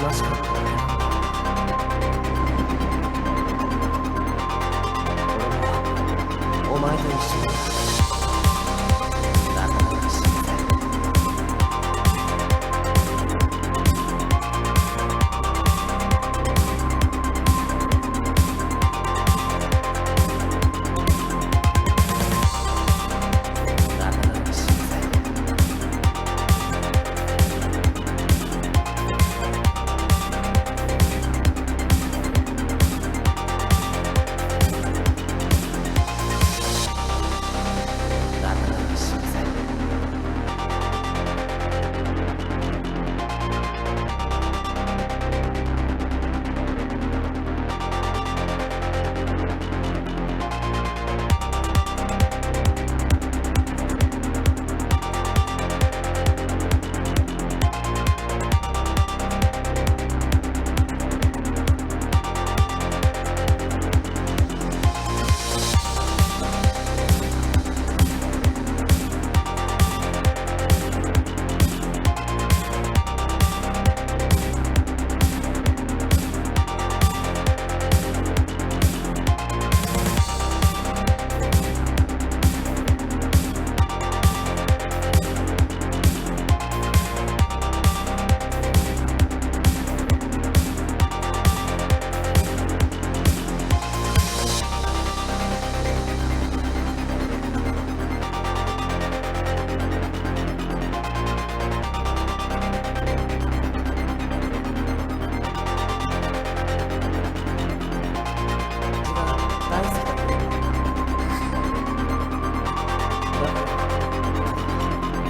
悲しかっただけなんだ。俺もお前と一緒に仲直りしようぜ。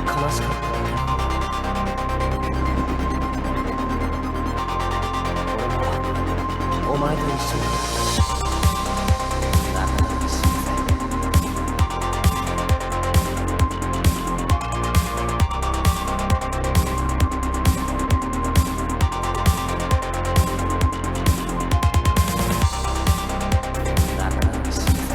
悲しかっただけなんだ。俺もお前と一緒に仲直りしようぜ。仲直りしようぜ。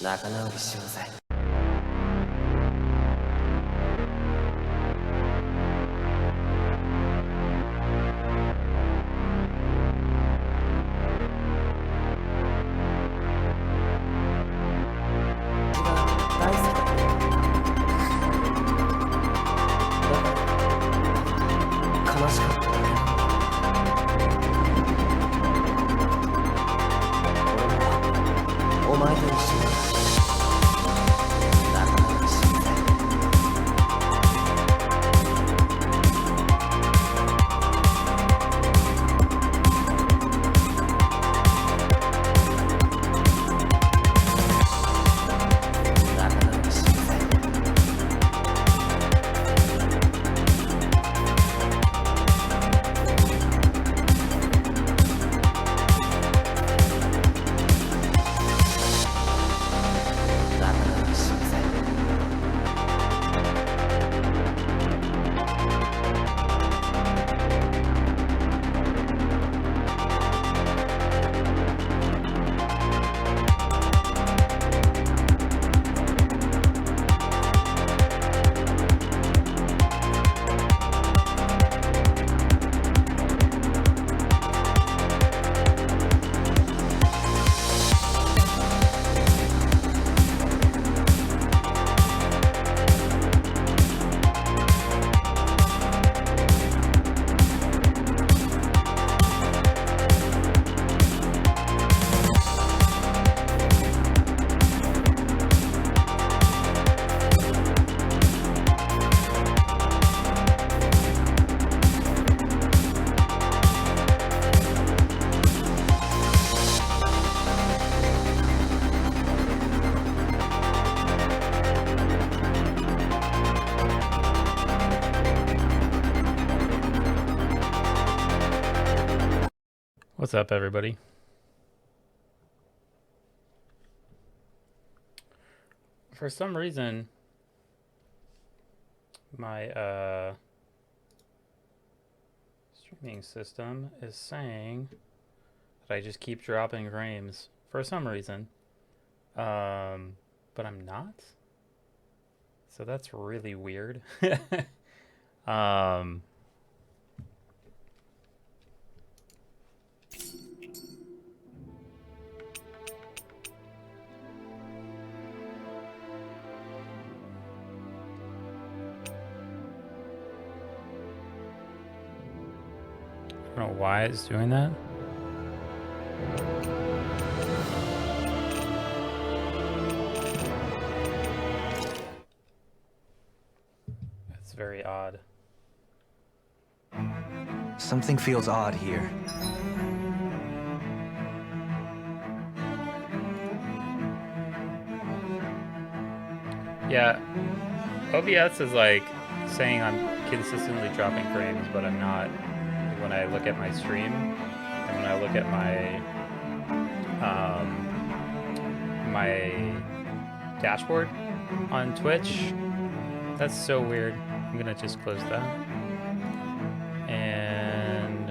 仲直りしようぜ。僕が大好きだ。だから悲しかっただけなんだ。俺もお前と一緒に仲直りしようぜ。仲直りしようぜ。仲直りしようぜ。What's up, everybody? For some reason, my streaming system is saying that but I just keep dropping frames for some reason. But I'm not. So that's really weird. um, I don't know why it's doing that. That's very odd. Something feels odd here. Yeah, OBS is like saying I'm consistently dropping frames, but I'm not. When I look at my stream and when I look at my dashboard on Twitch, that's so weird. I'm gonna just close that. And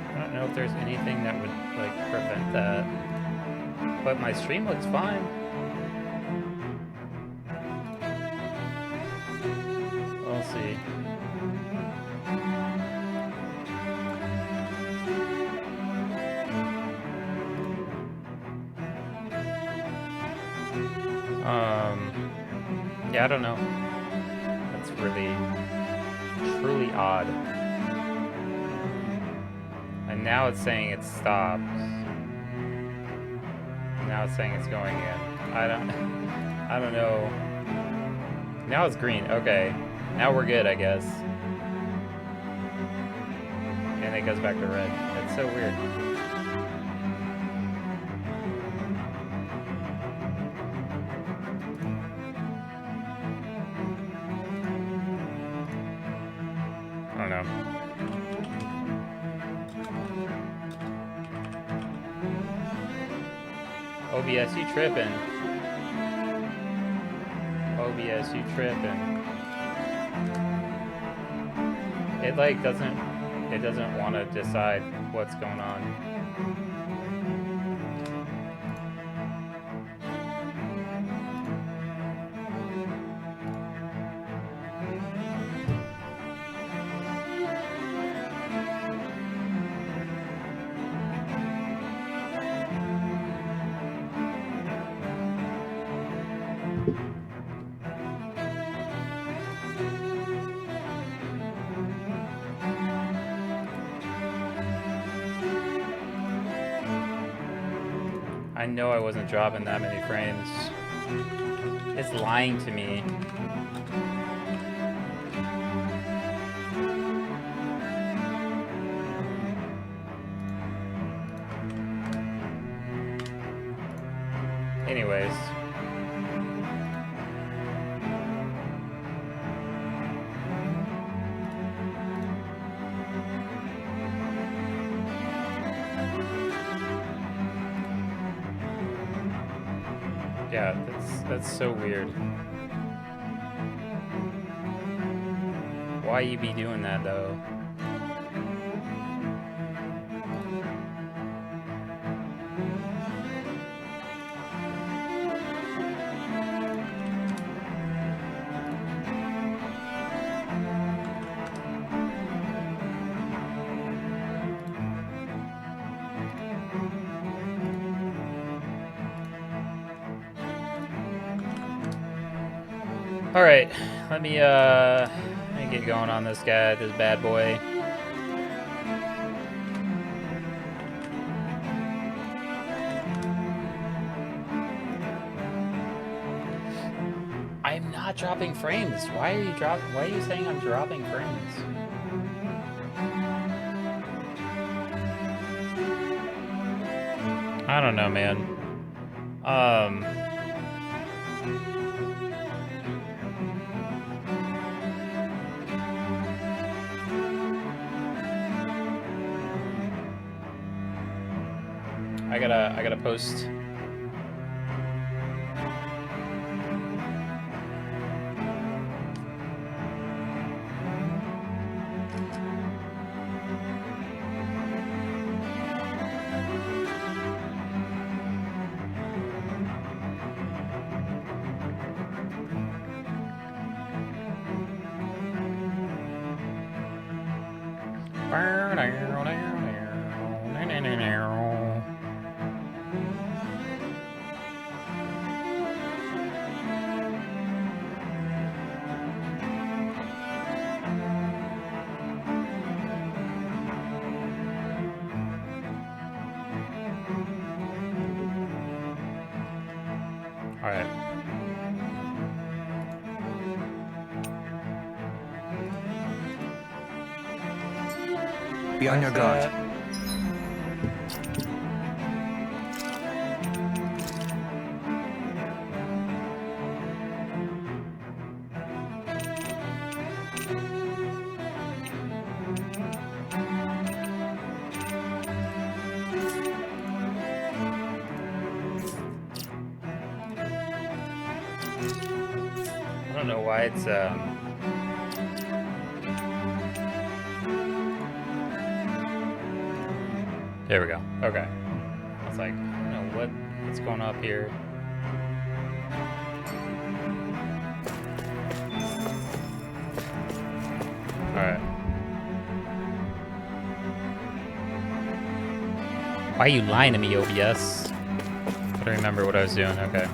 I don't know if there's anything that would like prevent that, but my stream looks fine. We'll see. Yeah, I don't know. That's really, truly odd. And now it's saying it stopped. Now it's saying it's going in. I don't know. Now it's green. Okay. Now we're good, I guess. And it goes back to red. That's so weird. I don't know. OBS, you tripping. OBS, you tripping. It like doesn't want to decide what's going on. I know I wasn't dropping that many frames. It's lying to me. Anyways. Yeah, that's so weird. Why you be doing that though? All right, let me get going on this guy, this bad boy. I'm not dropping frames. Why are you saying I'm dropping frames? I don't know, man. I gotta post. All right. Be on your guard. I don't know why it's There we go. Okay. I was like, I don't know what's going up here. Alright. Why are you lying to me, OBS? I don't remember what I was doing. Okay.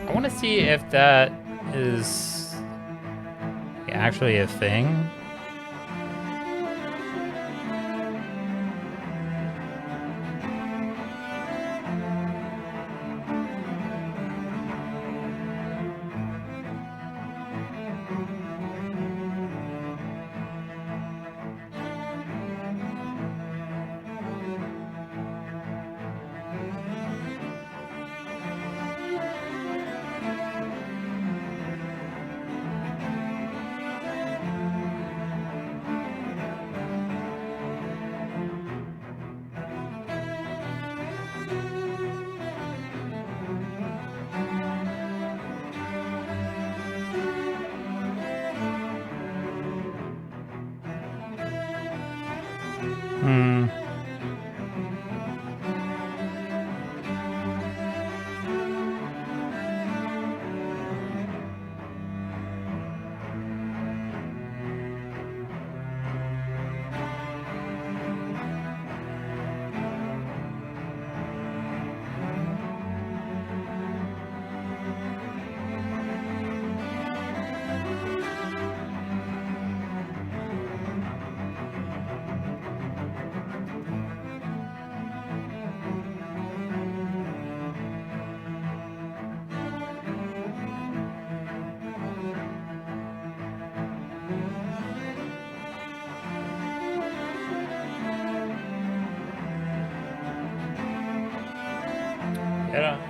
I want to see if that is actually a thing.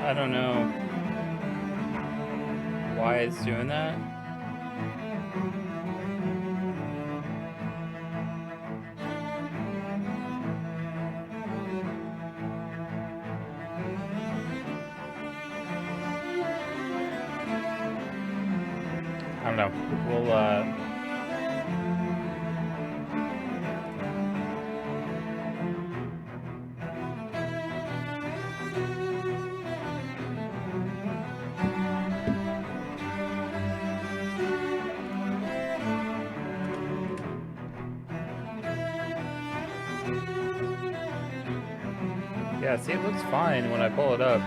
I don't know why it's doing that. I don't know. We'll yeah, see, it looks fine when I pull it up.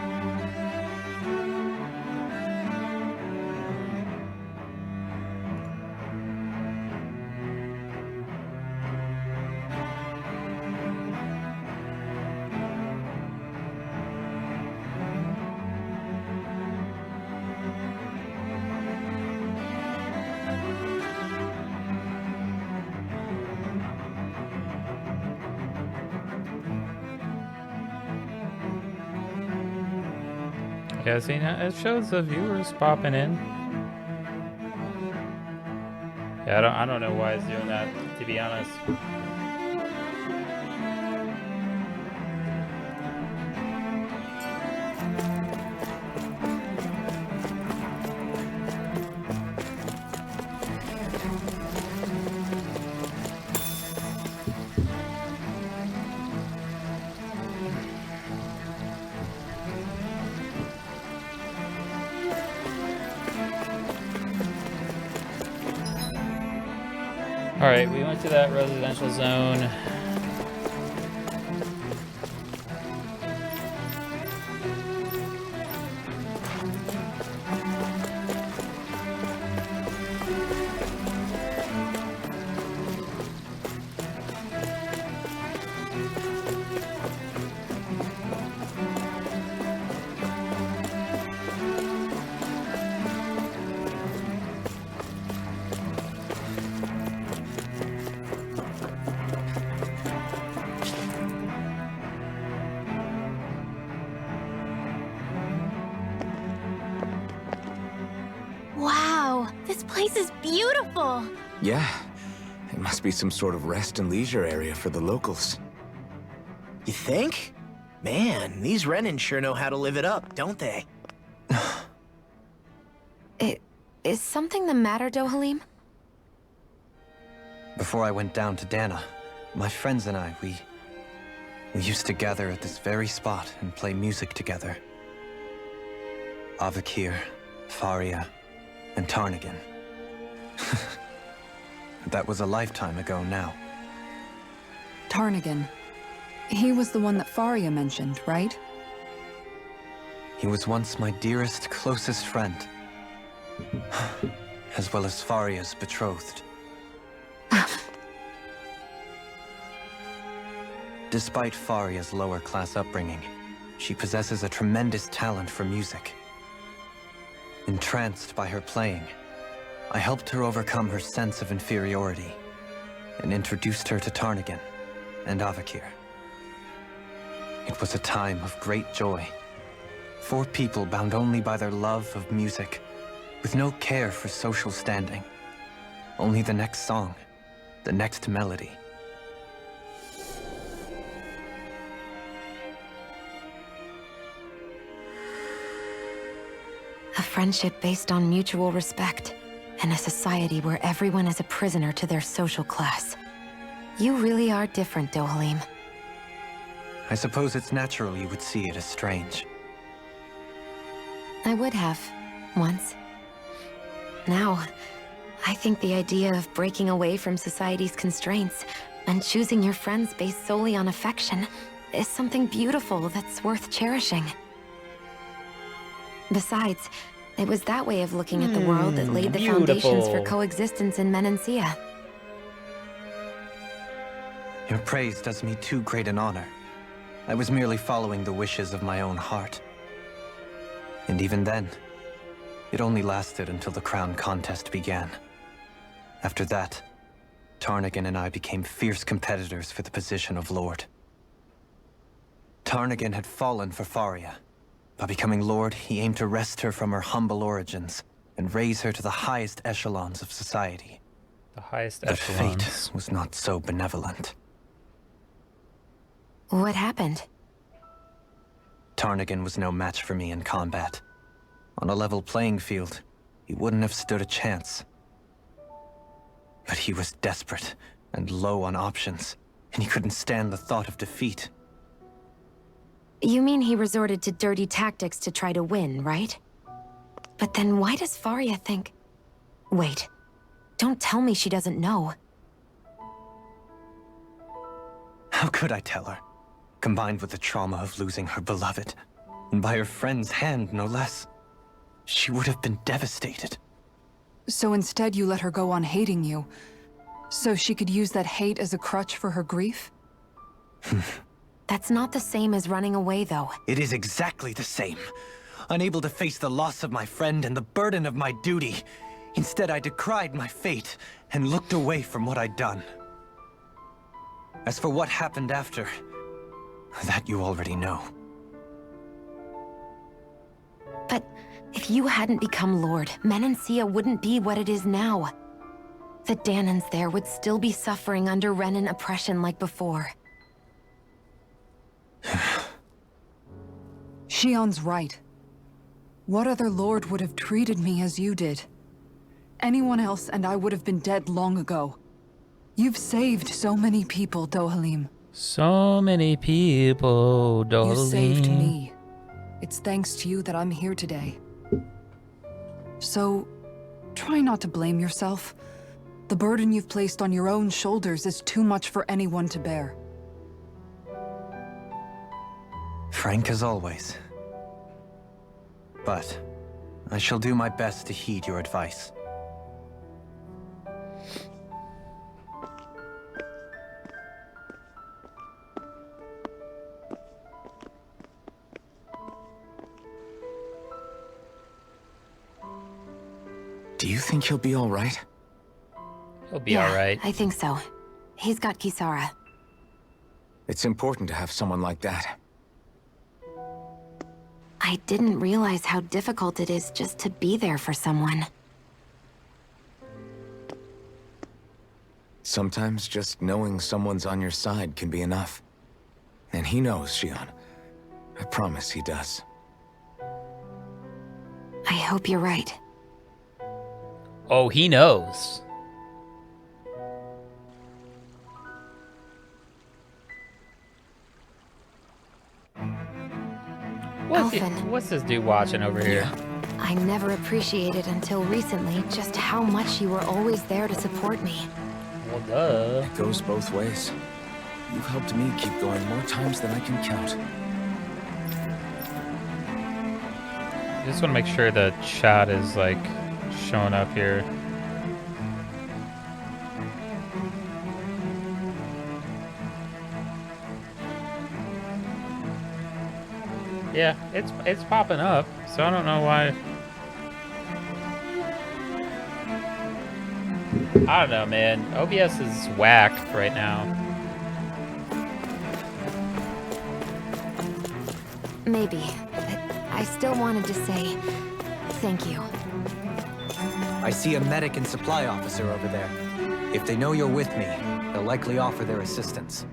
Yeah, see, now it shows the viewers popping in. Yeah, I don't know why it's doing that, to be honest. Alright, we went to that residential zone. Wow, this place is beautiful. Yeah, it must be some sort of rest and leisure area for the locals. You think? Man, these Renin sure know how to live it up, don't they? Is something the matter, Dohalim? Before I went down to Dana, my friends and I, we used to gather at this very spot and play music together. Avakir, Faria, and Tarnagan. That was a lifetime ago now. Tarnagan. He was the one that Faria mentioned, right? He was once my dearest, closest friend. As well as Faria's betrothed. Despite Faria's lower-class upbringing, she possesses a tremendous talent for music. Entranced by her playing, I helped her overcome her sense of inferiority and introduced her to Tarnagan and Avakir. It was a time of great joy. 4 people bound only by their love of music, with no care for social standing. Only the next song, the next melody. A friendship based on mutual respect, and a society where everyone is a prisoner to their social class. You really are different, Dohalim. I suppose it's natural you would see it as strange. I would have, once. Now, I think the idea of breaking away from society's constraints and choosing your friends based solely on affection is something beautiful that's worth cherishing. Besides, it was that way of looking at the world that laid the foundations for coexistence in Menancia. Your praise does me too great an honor. I was merely following the wishes of my own heart. And even then, it only lasted until the crown contest began. After that, Tarnagan and I became fierce competitors for the position of Lord. Tarnagan had fallen for Faria. By becoming Lord, he aimed to wrest her from her humble origins and raise her to the highest echelons of society. The highest But echelons. fate was not so benevolent. What happened? Tarnagan was no match for me in combat. On a level playing field, he wouldn't have stood a chance. But he was desperate and low on options, and he couldn't stand the thought of defeat. You mean he resorted to dirty tactics to try to win, right? But then why does Faria think... Wait, don't tell me she doesn't know. How could I tell her? Combined with the trauma of losing her beloved, and by her friend's hand, no less, she would have been devastated. So instead you let her go on hating you, so she could use that hate as a crutch for her grief? That's not the same as running away, though. It is exactly the same. Unable to face the loss of my friend and the burden of my duty, instead I decried my fate and looked away from what I'd done. As for what happened after, that you already know. But if you hadn't become Lord, Menancia wouldn't be what it is now. The Danans there would still be suffering under Renin oppression like before. Shion's right. What other lord would have treated me as you did? Anyone else and I would have been dead long ago. You've saved so many people, Dohalim. So many people, Dohalim. You saved me. It's thanks to you that I'm here today. So, try not to blame yourself. The burden you've placed on your own shoulders is too much for anyone to bear. Frank as always. But I shall do my best to heed your advice. Do you think he'll be all right? He'll be Yeah, alright. I think so. He's got Kisara. It's important to have someone like that. I didn't realize how difficult it is just to be there for someone. Sometimes just knowing someone's on your side can be enough. And he knows, Shion. I promise he does. I hope you're right. Oh, he knows. Alphen. What's this dude watching over here? I never appreciated until recently just how much you were always there to support me. Well, duh. It goes both ways. You've helped me keep going more times than I can count. I just want to make sure the chat is like showing up here. Yeah, it's popping up, so I don't know why. I don't know, man. OBS is whack right now. Maybe, but I still wanted to say thank you. I see a medic and supply officer over there. If they know you're with me, they'll likely offer their assistance.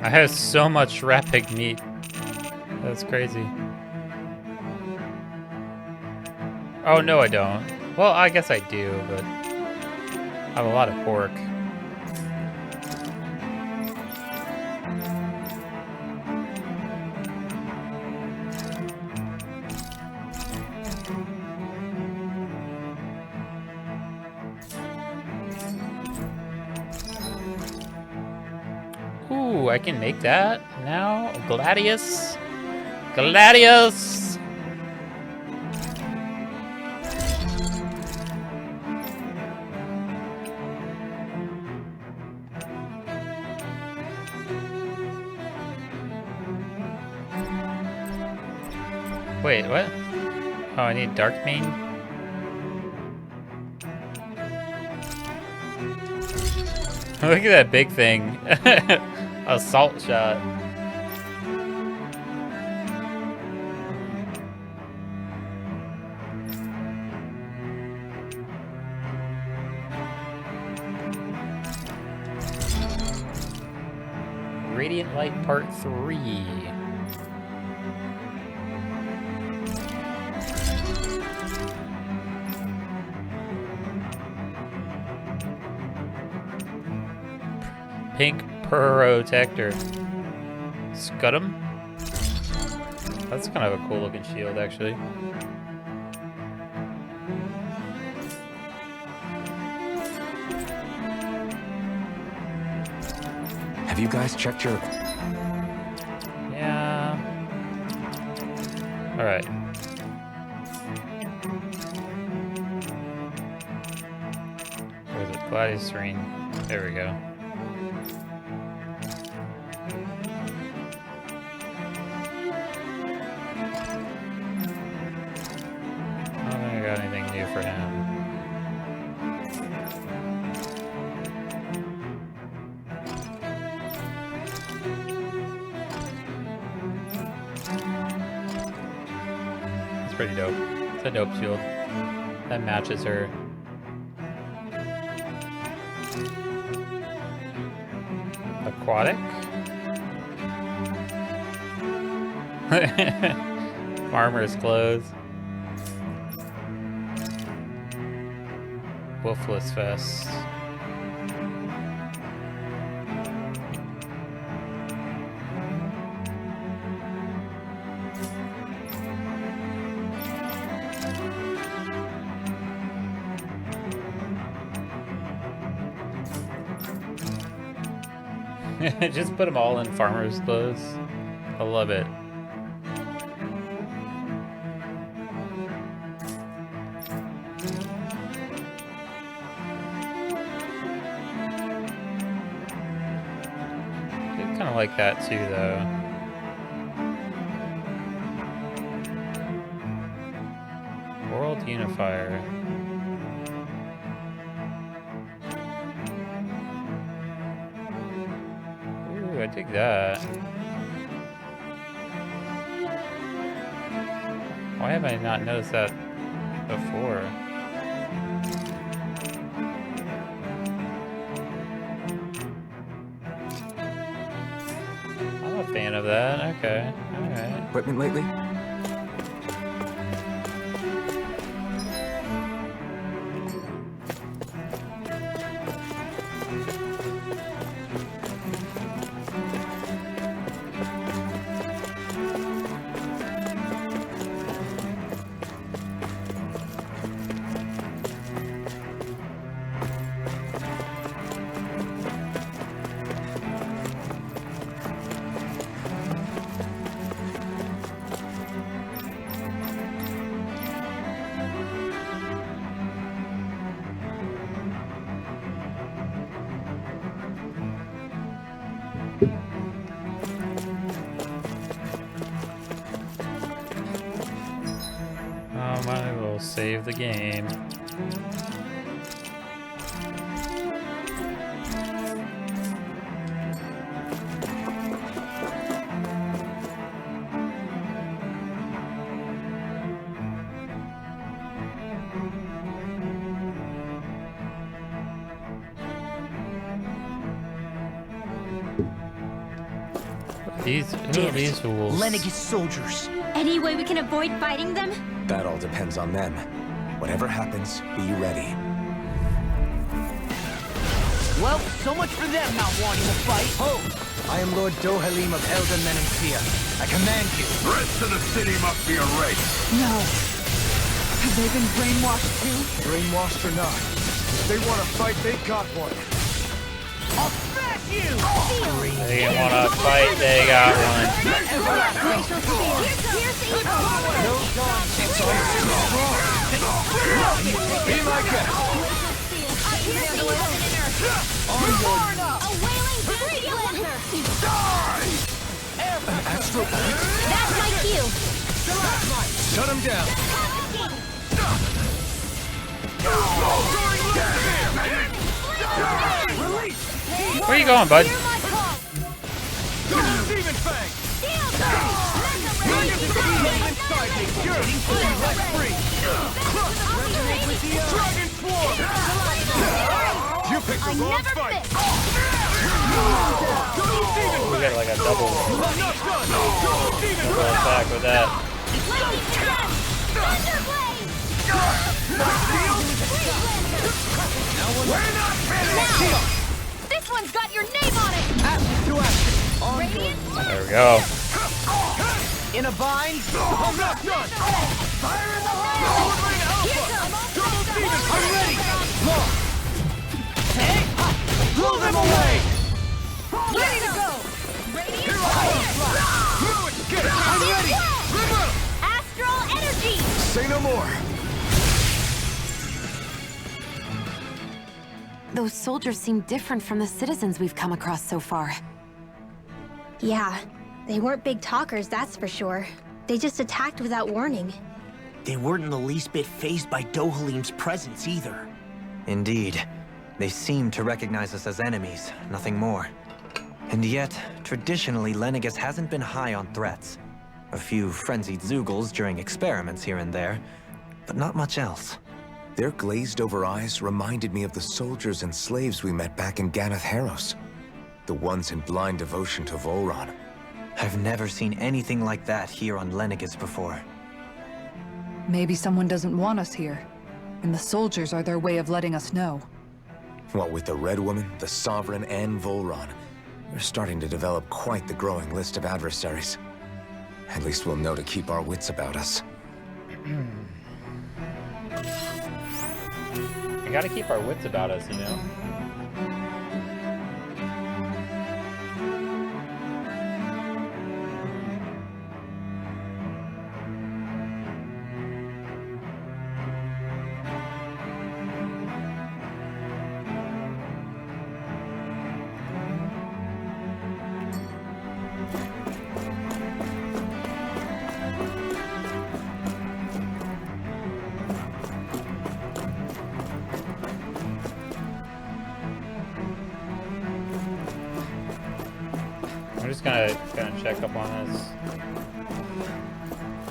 I have so much rapid meat. That's crazy. Oh, no, I don't. Well, I guess I do, but I have a lot of pork. Ooh, I can make that now. Gladius. Gladius. Wait, what? Oh, I need dark mane? Look at that big thing. Assault shot. Radiant Light Part 3. Pink Protector. Scudum? That's kind of a cool looking shield, actually. Have you guys checked your... Yeah. Alright. Where's it? Gladius Ring. There we go. I don't think I got anything new for him. pretty dope. It's a dope shield. That matches her. Aquatic? Farmer's clothes. Wolfless vest. Just put them all in farmer's clothes. I love it. I kind of like that too, though. World Unifier. I dig that. Why have I not noticed that before? I'm a fan of that. Okay. Alright. Equipment lately? Might as well save the game. Who are these fools? Lenegis soldiers. Any way we can avoid fighting them? That all depends on them. Whatever happens, be ready. Well, so much for them not wanting to fight. Ho! I am Lord Dohalim of Elden Menencia. I command you. The rest of the city must be erased. No. Have they been brainwashed too? Brainwashed or not, if they want to fight, they got one. I'll smash you! They wanna fight, they got one. No time. It's Be my guest. Astral That's my cue. Shut him down. Where you going, bud? Demon Fang. Dragon Swarm. You picked the wrong fight. We got like a double attack with that. This one's got your name on it! There we go. In a bind? I'm not done. Fire in the hole. I'm ready. Blow them away. Ready to go! Here I come. Get it. I'm ready. Astral energy! Say no more. Those soldiers seem different from the citizens we've come across so far. Yeah, they weren't big talkers, that's for sure. They just attacked without warning. They weren't in the least bit fazed by Dohalim's presence either. Indeed. They seem to recognize us as enemies, nothing more. And yet, traditionally, Lenegis hasn't been high on threats. A few frenzied Zeugles during experiments here and there, but not much else. Their glazed-over eyes reminded me of the soldiers and slaves we met back in Ganath Harros. The ones in blind devotion to Volron. I've never seen anything like that here on Lenegis before. Maybe someone doesn't want us here, and the soldiers are their way of letting us know. What with the Red Woman, the Sovereign, and Volron, we're starting to develop quite the growing list of adversaries. At least we'll know to keep our wits about us. We gotta keep our wits about us, you know? I'm just gonna check up on this.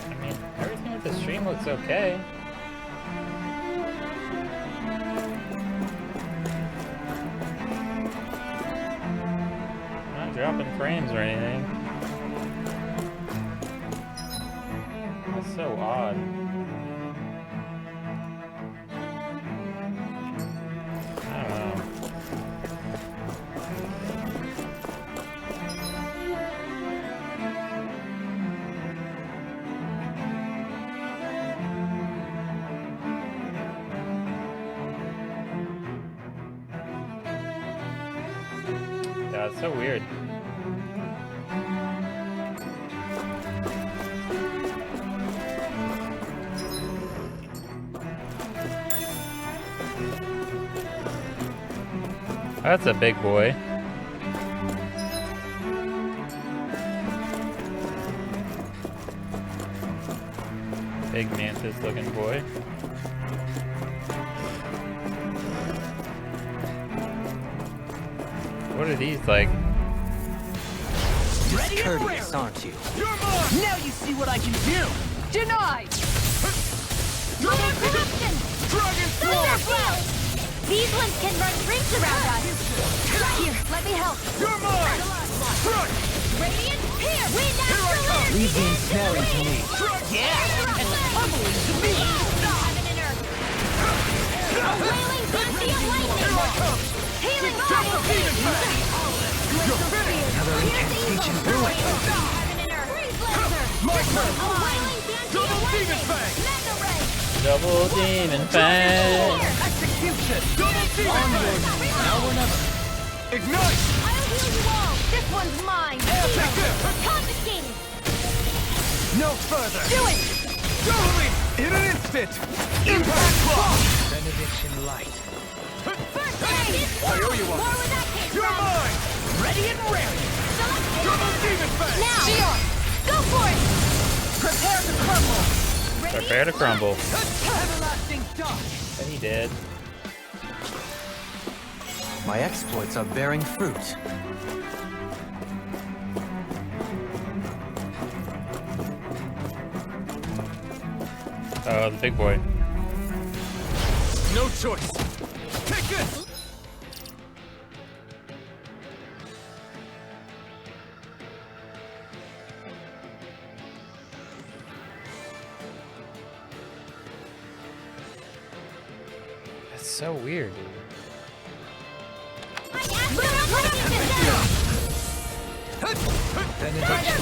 I mean, everything with the stream looks okay. I'm not dropping frames or anything. That's so odd. I don't know. Yeah, it's so weird. That's a big boy. Big mantis looking boy. What are these like? Discourteous, aren't you? You're mine! Now you see what I can do! Denied! Lunar corruption! Dragon Thunder Swarm! blow! These ones can run rings around us. Here, let me help. You're mine! Crush! Radiant, here! Wind after wind! Leave the ensnaring to me. Yeah! And the tumbling to me! Heaven and earth! A wailing bounty of lightning! Healing Double demon fang! You're finished! Another incantation brewing. Heaven and earth! Freeze blaster! My turn! A wailing bounty of Double demon lightning! fang! Mega ray! Double demon fang! Execution! Double demon fang! Now or never! Ignite! I'll heal you all! This one's mine! Take this! Confiscated! No further! Do it! Totally! In an instant! Impact block! Benediction light. First aid! I owe you one. More where that came You're from! mine! Ready and raring! Double demon fang! Now! Go for it! Prepare to crumble! Prepare to crumble. Everlasting dust! But he did. My exploits are bearing fruit. Oh, the big boy. No choice! Take this! That's so weird, dude. Benediction!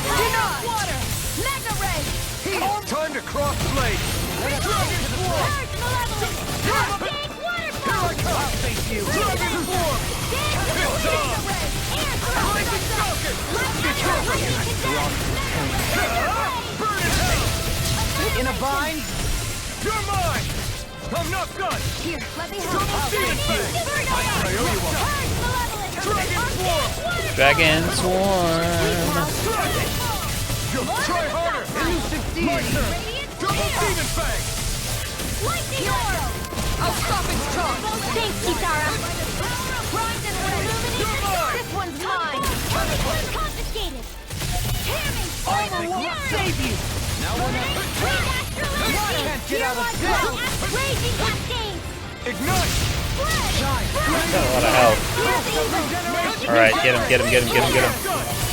Water! Mega ray! Time to cross blade! Dragon Swarm! Urge malevolence! Take waterfall! Here I come! I'll face you! Dragon Swarm! It's on! Blazing Falcon! Burn in hell! In a bind? You're mine! I'm not done! Here, let me help. Double demon fang! I owe you one! Urge malevolence! Dragon Swarm! Dragon Swarm! Try harder! My turn! Double demon fang! Lightning arrow! I'll stop its charge! Thanks, Kitara! Bronze and red! This one's mine! Confiscated! Tear me! Armor won't save you! Can't get out of bed! Raging cascade! Ignite! Got a lot of health. Alright, get him.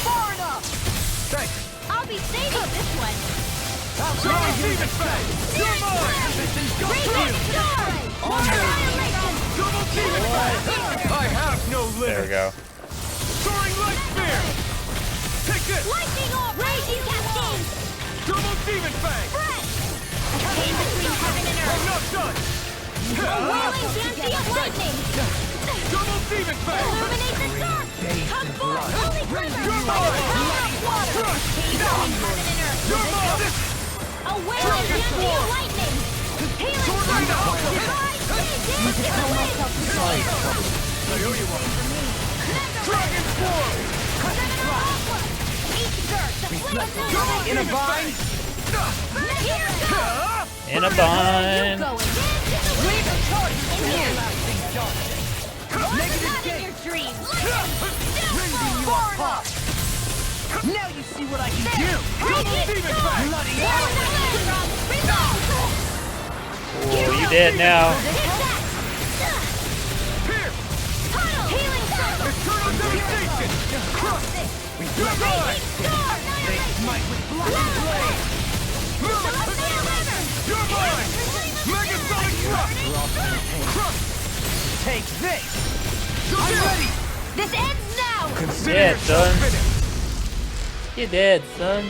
Far enough! I'll be saving this one! Demon Fang! You're mine! Raging Star! Annihilation! Double Demon Fang! I have no limits! There we go. Soaring Light Spear! Take this! Lightning orb! Raging cascade! Double Demon Fang! Fresh! Chain between heaven and I'm earth! not done! A whirling dancy of lightning! Double Demon Fang! Illuminate the dark! Come forth! Holy Glimmer! You're Power mine! of water! Chain between heaven and earth! You're mine! A whirling dancy of lightning! Healing Tornado! Divine Dancy of wind! I owe you one. Dragon Form! In a bind! In a bind. Negative your dreams! Now you see what I can do! Oh, you dead now. Healing circle! Eternal Devastation! You're mine! You're mine! Megasonic Thrust! Take this! I'm ready! This ends now! Consider Yeah, yourself son. finished! You dead, son.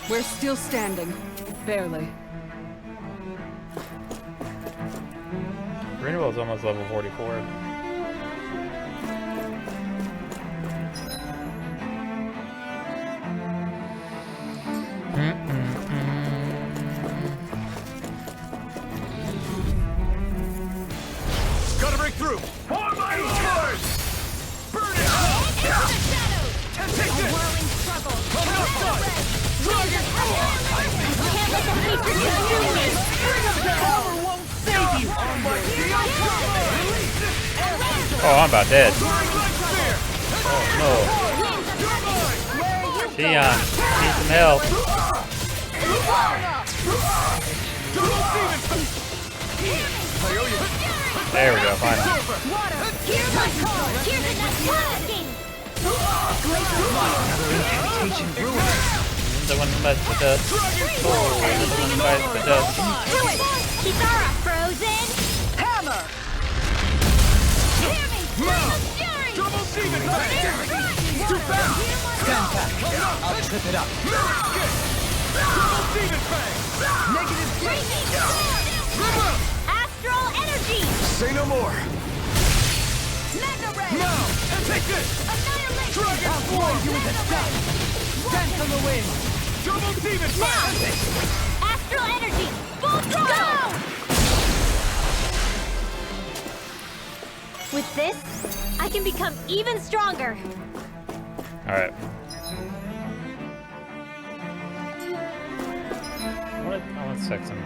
We're still standing. Barely. Greenwell's almost level 44. Gotta break through! For my lord! Burn it! Into the shadows! Take A this! whirling struggle! I'm not done! Dragon Form! Can't let the hatred consume me! Power won't save you! Oh, I'm about dead. Soaring Light Spear! Oh, no. Xion, need some help. Double Demon Fang! I owe you. There we go, finally. Here's my call! Here's enough tasking! The one who bites the dust. Oh, the one who bites the dust. Do it! Kitara frozen! Hammer! Hear me! Flame of fury! Double Demon Fang! Too fast! Stand back. I'll trip it up. Double Demon Fang! Negative Raging storm! Astral energy! Say no more! Mega ray! Now! And take this! Annihilation! Dragon Form! You with a dance! Dance on the wind! Double Demon Now! Fang! Astral energy! Full throttle! With this, I can become even stronger. Alright. I want to sex him.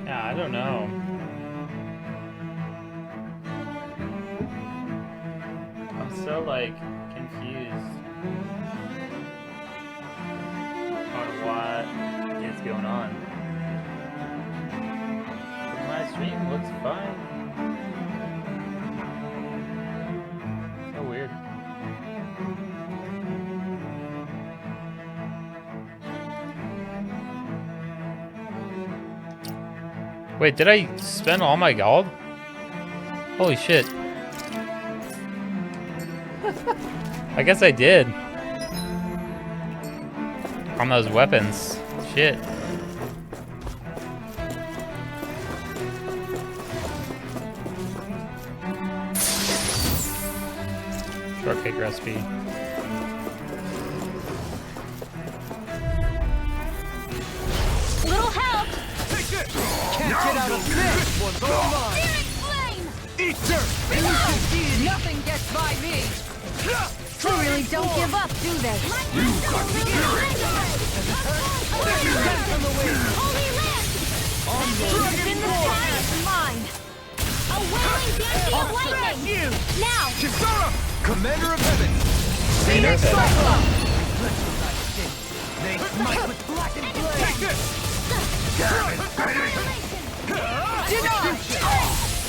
Yeah, I don't know. I'm so, like, confused on what is going on. My stream looks fine. So weird. Wait, did I spend all my gold? Holy shit. I guess I did. On those weapons. Shit. Shortcake recipe. Little help! Take it! Can't get out of this! One's all mine! Searing flame! Eat dirt! Nothing gets by me! They really don't give up, do they? You got the Holy land! It's in the sky, it's mine! A wailing dancing of lightning! Now! Kisara! Commander of Heaven! Phoenix Cyclone! They smite with blackened blade! Take this! Damn it, baby!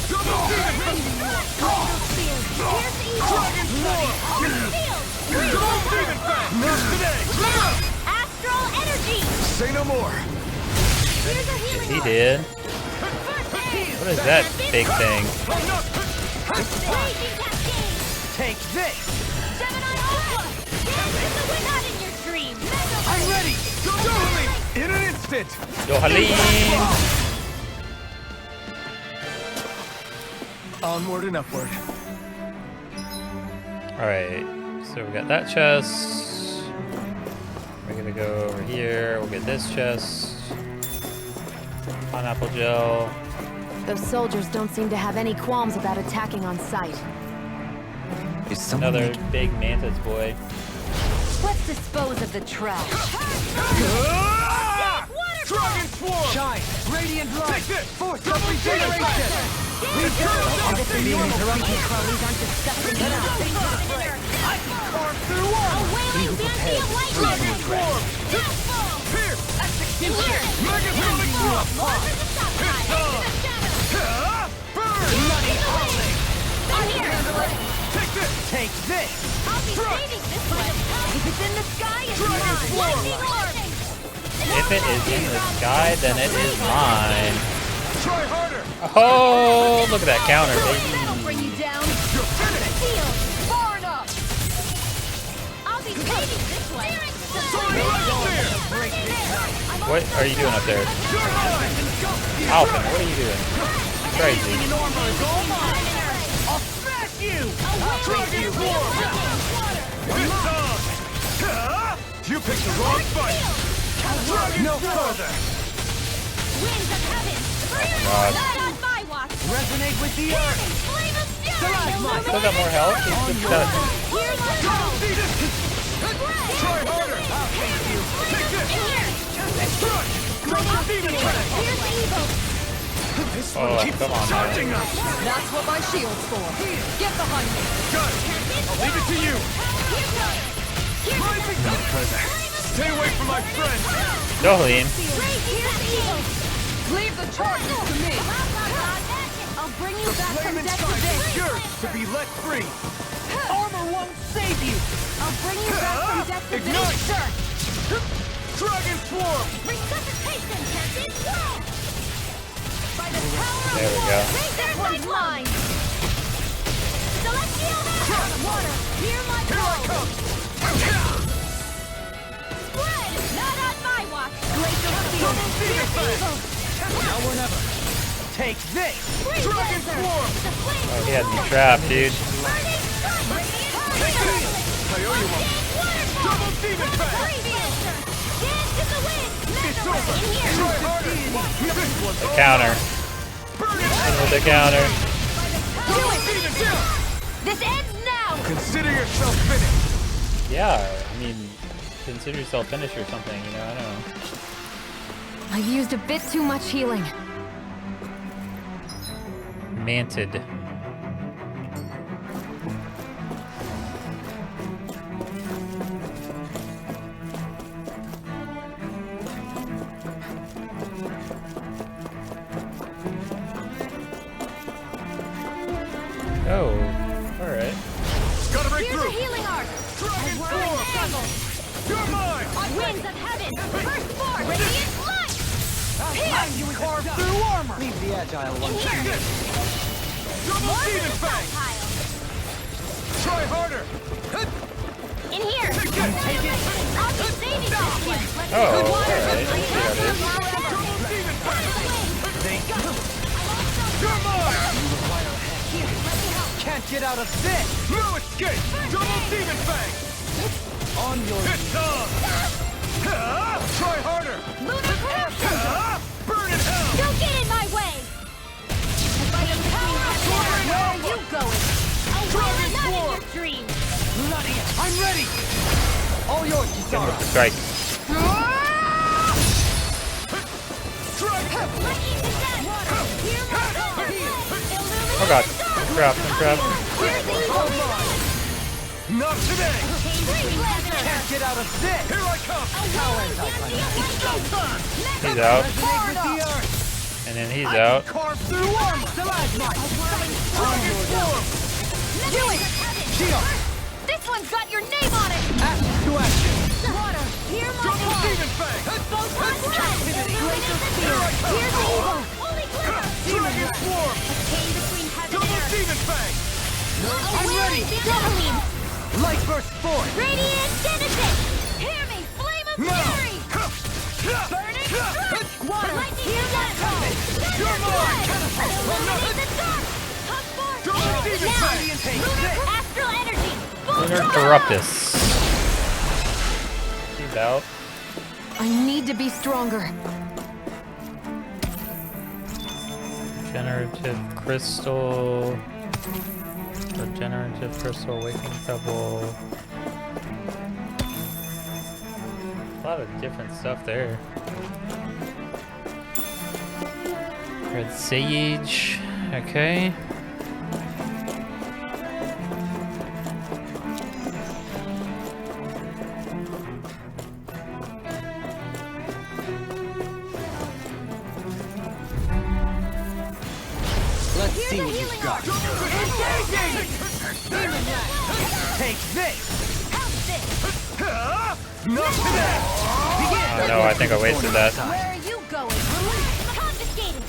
Double demon! Dragon Sword! Double demon fang! Not today! Astral energy! Say no more! Here's a healing He orb. did. What is that big thing? Raging cascade! Take this! Gemini Alpha! Dance in the wind! Not in your dream! I'm ready! Totally! In an instant! Dohalim! Onward and upward. Alright, so we got that chest. We're gonna go over here. We'll get this chest. Pineapple gel. Those soldiers don't seem to have any qualms about attacking on sight. Is someone Another making... big mantis boy. Let's dispose of the trash. Ah! Dragon Swarm! Shine! Radiant light! Take this! Force of regeneration! We go! Crawlies aren't disgusting enough. Carve through one! A wailing dancing of lightning! Swarm! Deathfall! Here! Here! Megasonic Drop! Monsters of Sapphire! Into the shadows! Burn! Bloody howling! Here! Take this! Take this! I'll be saving this one! If it's in the sky, it's Dragon mine! Swarm! Lightning orb! If it is in the sky, then it is mine. Try harder! Oh, look at that counter, baby. That'll bring you down! You're finished! Shield! Far enough! I'll be saving this one! What are you doing up there? Alpha, what are you doing? Crazy. I'll smash you! Dragon Swarm! This time! You picked the wrong fight! Dragon no further! Winds of heaven! God. Not on my watch! Resonate with the earth! Flame of fury! Still got more health? He's just Here's my hope! Try harder! I'll take you! Take this! Strike! Double demon attack! Here's evil! This Oh, one keeps come on, charging man. us! That's what my shield's for. Get behind me. Got it! I'll leave it to you! Rising no further! Stay away from my friend! Dohalim. Here's evil! Leave the charges to me. I'll bring you The back from flame death to inside is this! yours to be let free! Armor won't save you! I'll bring you back from death to Ignite! this! Sure! Dragon Swarm! Resuscitation, Captain! By the power of There we go. this one's mine! Celestial Mass! Water, hear my Here I call! come! Spread! Not on my watch! Glacial Steel! Double demon fang! Evil! Now or never! Take this! Dragon Swarm! The flame Oh, he had me trapped, dude. burning sun! Take this! I owe you one! Double demon fang! Dance in the wind! It's over! In here! Try harder! This one's all Counter. Burn it! With the counter. Double demon down! This ends now! Consider yourself finished! Yeah, I mean, consider yourself finished or something, you know, I don't know. I've used a bit too much healing. Manted. Oh, alright. Gotta break Here's a through! healing arc! Dragon Whirling Swarm! angle! You're mine! Winds of heaven! First form! Radiant light! Carve through armor! Leave the agile In one. here! Double More demon for the fang! stockpile! Try harder! In here! Take it! I'll be saving this one! Oh, alright. Double demon fang! Come on! Can't get out of this! No escape! Double demon fang! On your It's on! Try harder! Lunar corruption! Burn in hell! Don't get in my way! Where are you going? Dragon Not in Swarm! your dreams! bloody! I'm ready! All yours, Kisara. Strike. Dragon! Lightning to death! Hear my call! Oh god. Crap, crap. Here's evil! Not today! Spring Blaster! Can't get out of this! Here I come! Showtime! He's out. Resonate with the earth! And then he's out. Carve through armor! Stalagmite! Dragon Swarm! Do it! Shield! This one's got your name on it! Act to action! Water! Hear my Double call! demon fang! Photon blast! Illuminated Here I come! Here's evil! Holy glimmer! Dragon Swarm! Chain between heaven Double and earth! demon fang! I'm ready! Doubling! Light burst forth! Radiant Genesis! Hear me! Flame of No! fury! Burning strike! Water! Lightning hear that call! You're mine! Illuminate the dark! Come forth! Double demon Now! fang! Lunar astral energy! Lunar Full Corruptus. He's out. I need to be stronger. Regenerative Crystal. Regenerative Crystal, Awakening Pebble. A lot of different stuff there. Red Sage. Okay. Let's see what you've got. Take this! Not today! Oh no, I think I wasted that. Where are you going? Confiscated!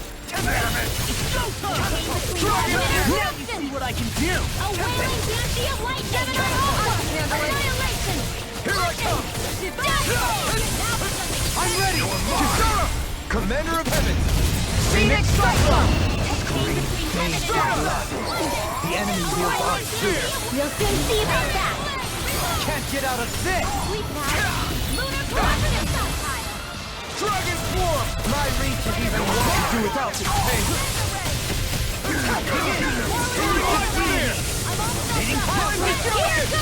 Now you see what I can do! A wailing dynasty of light Gemini Alpha! Annihilation! Here I come! I'm ready! Kisara! Commander of Heaven! Phoenix Cyclone! The enemy will find fear! We'll soon see about that! Can't get out of this! Sleep now! Lunar corruption stockpile! Dragon Swarm! My reach is even longer. Do without this pain!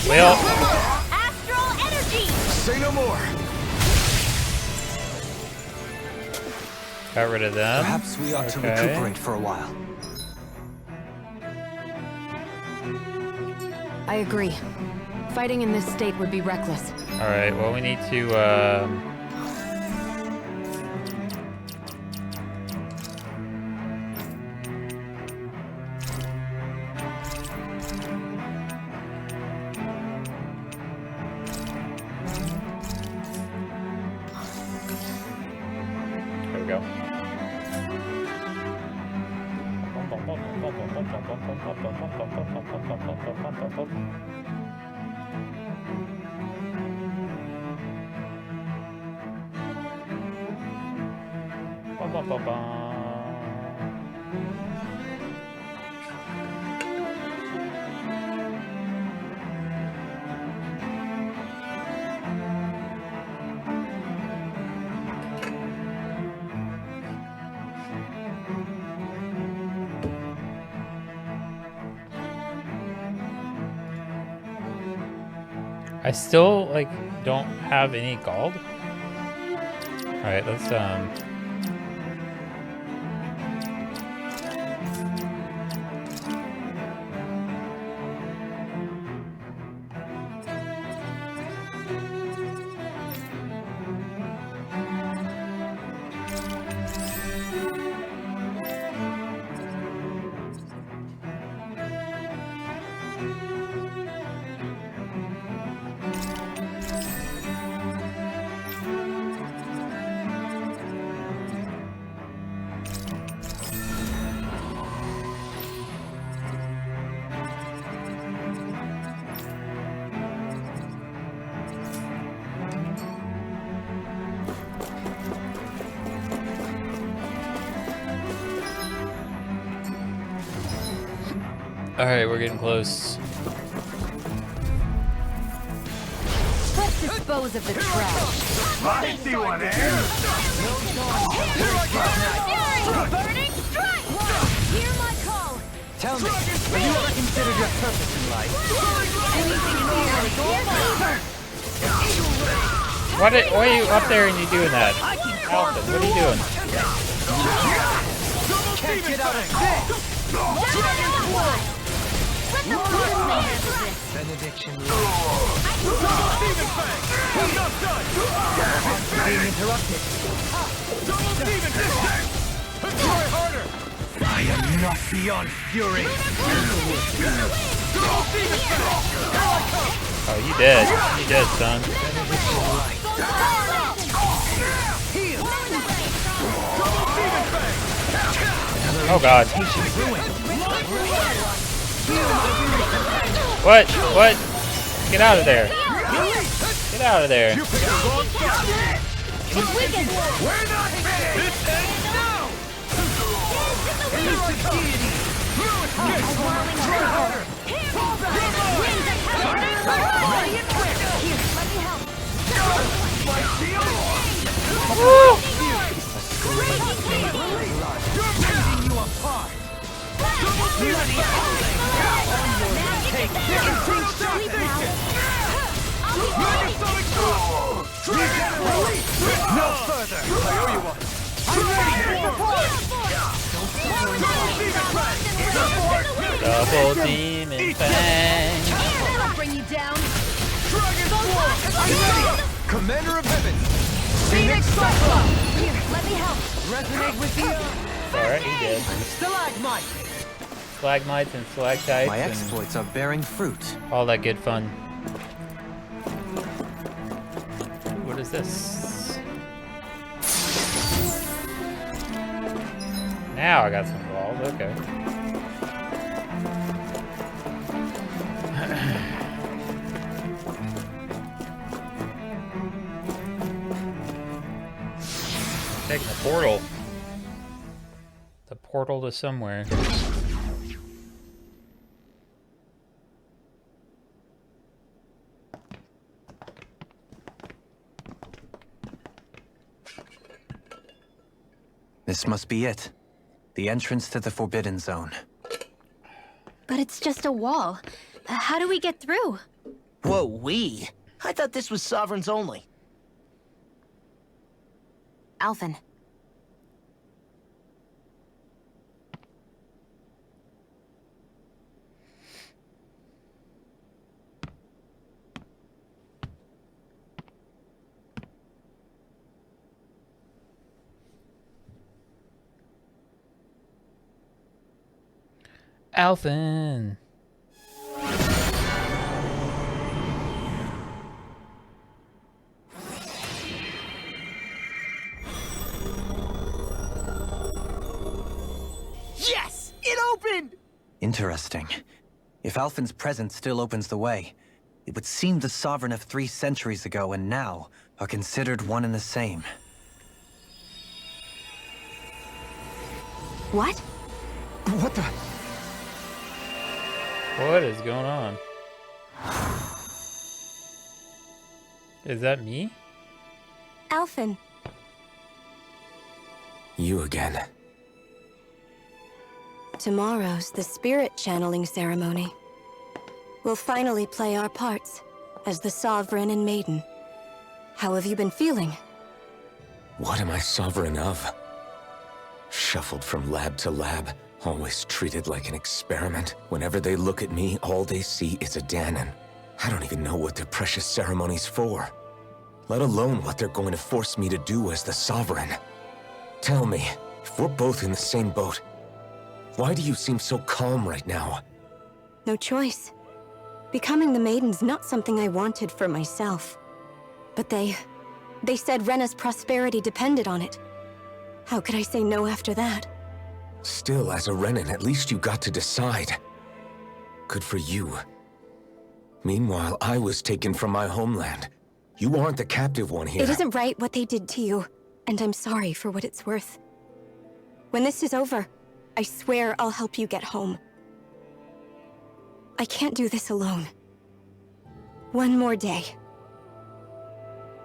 Well, Astral energy! Say no more! got rid of them. Perhaps we ought to Okay. recuperate for a while. I agree. Fighting in this state would be reckless. Alright, well we need to there we go. I still like don't have any gold. All right, let's Alright, we're getting close. Let's dispose of the trash. I see one, eh? Burning strike! Hear my call! Tell me, have you ever considered your purpose in life? Why are you up there and you doing that? Alpha, what are you doing? Can't get out of this! Let the Lord handle this! Benediction. Not done! Being interrupted. Try harder! I am not beyond fury. Oh, you dead. You dead, son. Oh god. What? What? Get out of there. Get out of there. It's weakened! We're not finished! This ends now! No further. I owe you one. Double demon fang. That'll bring you down! Commander of Heaven. Phoenix Cyclone! Here, let me help! Resonate with the Alright, he did. stalagmite. Stalagmites and stalactites My and exploits are bearing fruit. all that good fun. Ooh, what is this? Now I got some balls, okay. Taking the portal. The portal to somewhere. This must be it. The entrance to the Forbidden Zone. But it's just a wall. How do we get through? Whoa, we? I thought this was Sovereigns only. Alphen. Alphen. Yes! It opened! Interesting. If Alphen's presence still opens the way, it would seem the Sovereign of 3 centuries ago and now are considered one and the same. What? What the? What is going on? Is that me? Alphen. You again. Tomorrow's the spirit channeling ceremony. We'll finally play our parts as the Sovereign and Maiden. How have you been feeling? What am I sovereign of? Shuffled from lab to lab, always treated like an experiment. Whenever they look at me, all they see is a Danon. I don't even know what their precious ceremony's for, let alone what they're going to force me to do as the Sovereign. Tell me, if we're both in the same boat, why do you seem so calm right now? No choice. Becoming the Maiden's not something I wanted for myself. But they said Rena's prosperity depended on it. How could I say no after that? Still, as a Renan, at least you got to decide. Good for you. Meanwhile, I was taken from my homeland. You aren't the captive one here. It isn't right what they did to you, and I'm sorry for what it's worth. When this is over, I swear I'll help you get home. I can't do this alone. One more day.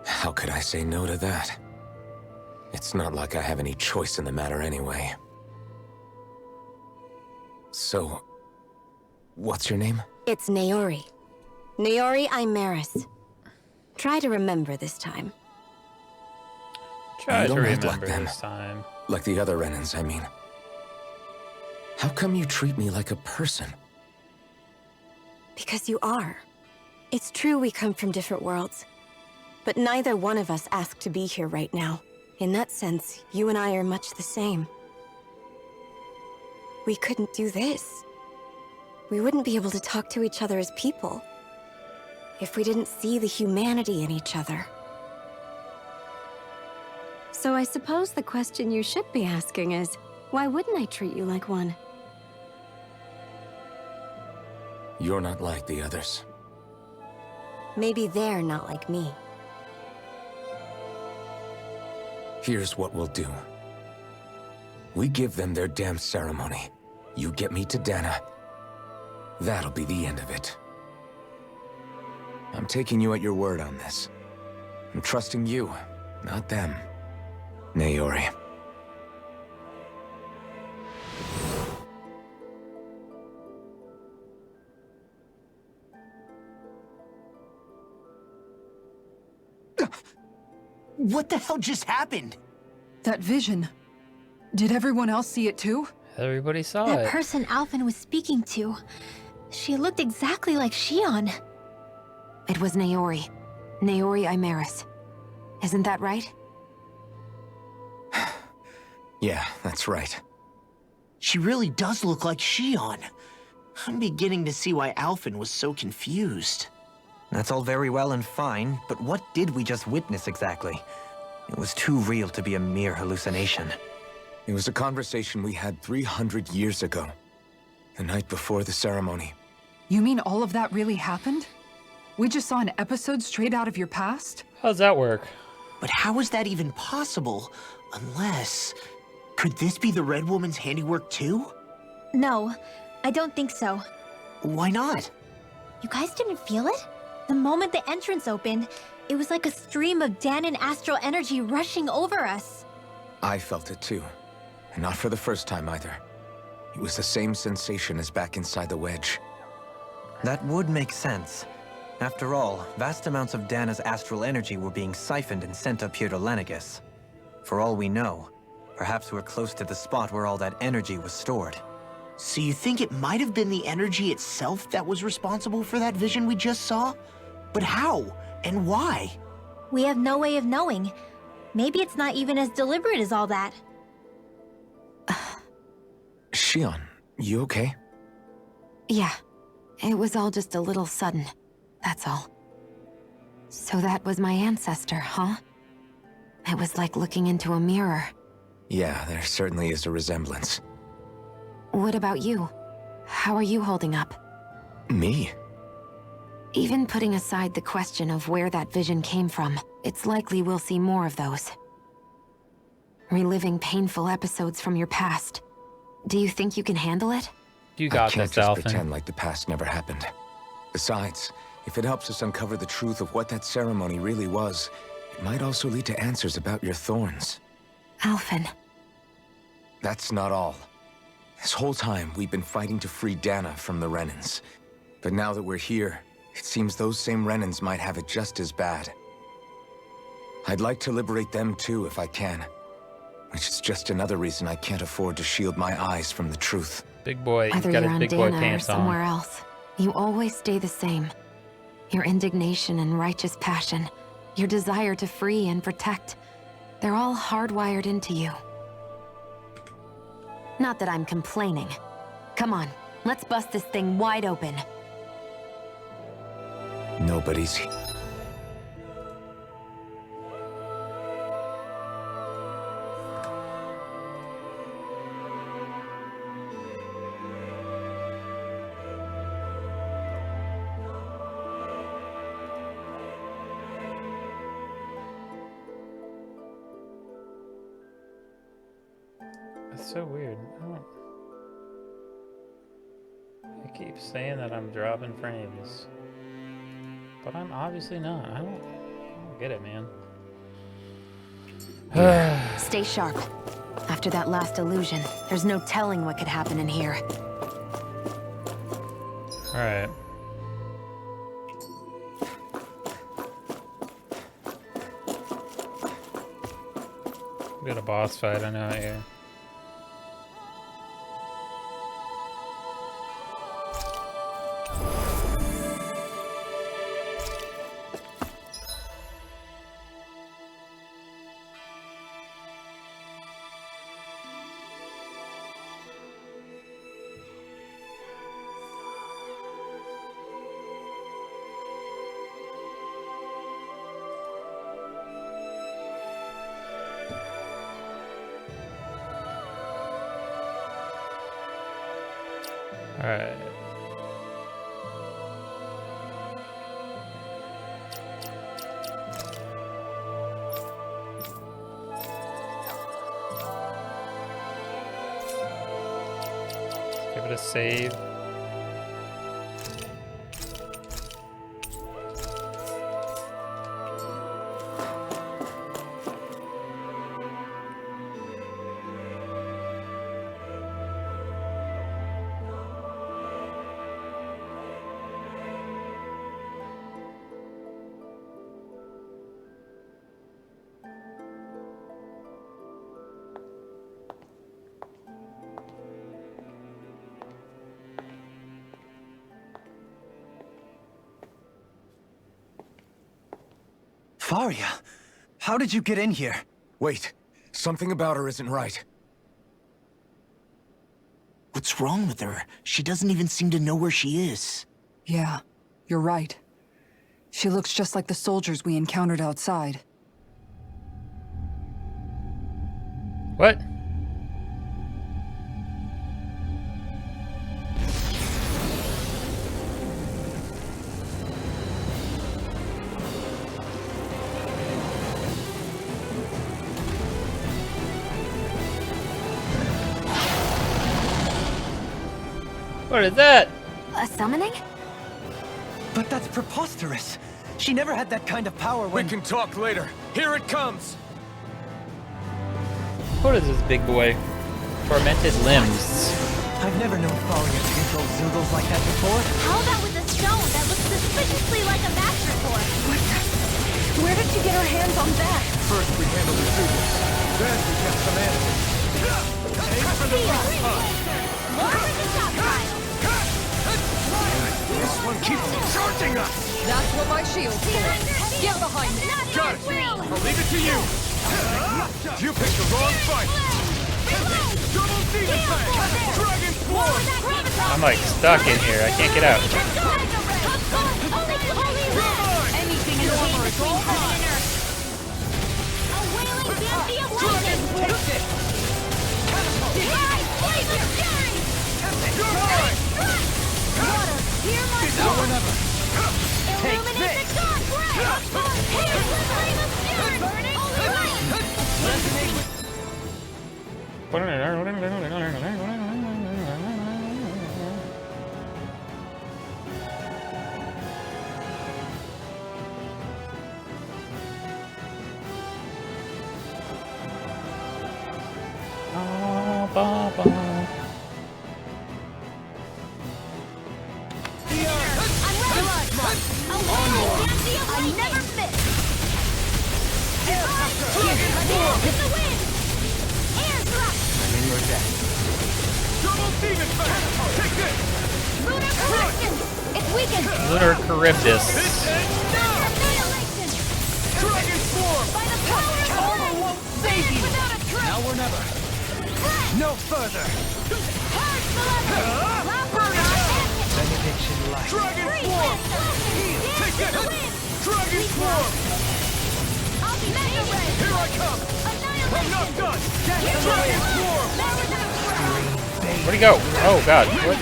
How could I say no to that? It's not like I have any choice in the matter anyway. So, what's your name? It's Naori. Naori Imaris. Try to remember this time. Try You to don't act like remember them. this time. Like the other Renans, I mean. How come you treat me like a person? Because you are. It's true we come from different worlds. But neither one of us asked to be here right now. In that sense, you and I are much the same. We couldn't do this. We wouldn't be able to talk to each other as people if we didn't see the humanity in each other. So I suppose the question you should be asking is, why wouldn't I treat you like one? You're not like the others. Maybe they're not like me. Here's what we'll do. We give them their damn ceremony. You get me to Dana. That'll be the end of it. I'm taking you at your word on this. I'm trusting you, not them. Naori. What the hell just happened? That vision. Did everyone else see it too? Everybody saw That it. person Alphen was speaking to, she looked exactly like Shion. It was Naori. Naori Imaris. Isn't that right? Yeah, that's right. She really does look like Shion. I'm beginning to see why Alphen was so confused. That's all very well and fine, but what did we just witness exactly? It was too real to be a mere hallucination. It was a conversation we had 300 years ago. The night before the ceremony. You mean all of that really happened? We just saw an episode straight out of your past? How's that work? But how is that even possible? Unless... Could this be the Red Woman's handiwork too? No, I don't think so. Why not? You guys didn't feel it? The moment the entrance opened, it was like a stream of Danon astral energy rushing over us. I felt it too. And not for the first time either. It was the same sensation as back inside the wedge. That would make sense. After all, vast amounts of Dana's astral energy were being siphoned and sent up here to Lenegus. For all we know, perhaps we're close to the spot where all that energy was stored. So you think it might have been the energy itself that was responsible for that vision we just saw? But how? And why? We have no way of knowing. Maybe it's not even as deliberate as all that. Shion, you okay? Yeah. It was all just a little sudden. That's all. So that was my ancestor, huh? It was like looking into a mirror. Yeah, there certainly is a resemblance. What about you? How are you holding up? Me? Even putting aside the question of where that vision came from, it's likely we'll see more of those. Reliving painful episodes from your past. Do you think you can handle it? You I got can't this, just Alphen. pretend like the past never happened. Besides, if it helps us uncover the truth of what that ceremony really was, it might also lead to answers about your thorns. Alphen. That's not all. This whole time, we've been fighting to free Dana from the Renans. But now that we're here, it seems those same Renans might have it just as bad. I'd like to liberate them too if I can. Which is just another reason I can't afford to shield my eyes from the truth. Big boy, he's Whether got you're his on big boy Dana or pants somewhere on. else, you always stay the same. Your indignation and righteous passion, your desire to free and protect, they're all hardwired into you. Not that I'm complaining. Come on, let's bust this thing wide open. Nobody's... That's so weird. I keep saying that I'm dropping frames, but I'm obviously not. I don't get it, man. Stay sharp. After that last illusion, there's no telling what could happen in here. All right. We got a boss fight. I know here. All right. Give it a save. Faria, how did you get in here? Wait, something about her isn't right. What's wrong with her? She doesn't even seem to know where she is. Yeah, you're right. She looks just like the soldiers we encountered outside. What? What is that? A summoning? But that's preposterous. She never had that kind of power when... We can talk later. Here it comes! What is this big boy? Tormented limbs. I've never known Faria to control Zoogles like that before. How about with a stone that looks suspiciously like a master sword? Where did she get her hands on that? First we handle the Zoogles, then we get some enemies. Aim for the rock punch. More like a shot pile. This one keeps charging us! That's what my shield's for. Get behind me. Got it! I'll leave it to you! You picked the wrong fight! Double demon fang! Dragon form! I'm like stuck in here. I can't get out. Anything in armor is all mine. A wailing dandy of lightning! Take this! Laser fury! Water, hear my Now or never! illuminate the dark ray! Here's the flame of fury! Burning light! I never miss! With the wind! Air thrust! I'm in your debt. Double demon fang! Take this! Lunar correction! It's weakened! Lunar Charybdis. This ends now! Annihilation! Dragon form! By the power of Armor Earth! won't save you! Without a trace! Now or never. Breath! No further. Hard beloved! Benediction light. Dragon form! Take this! Dragon form! I'll be Mega Ray! Here I come! I'm not done! Dragon form! Where'd he go? Oh god. What?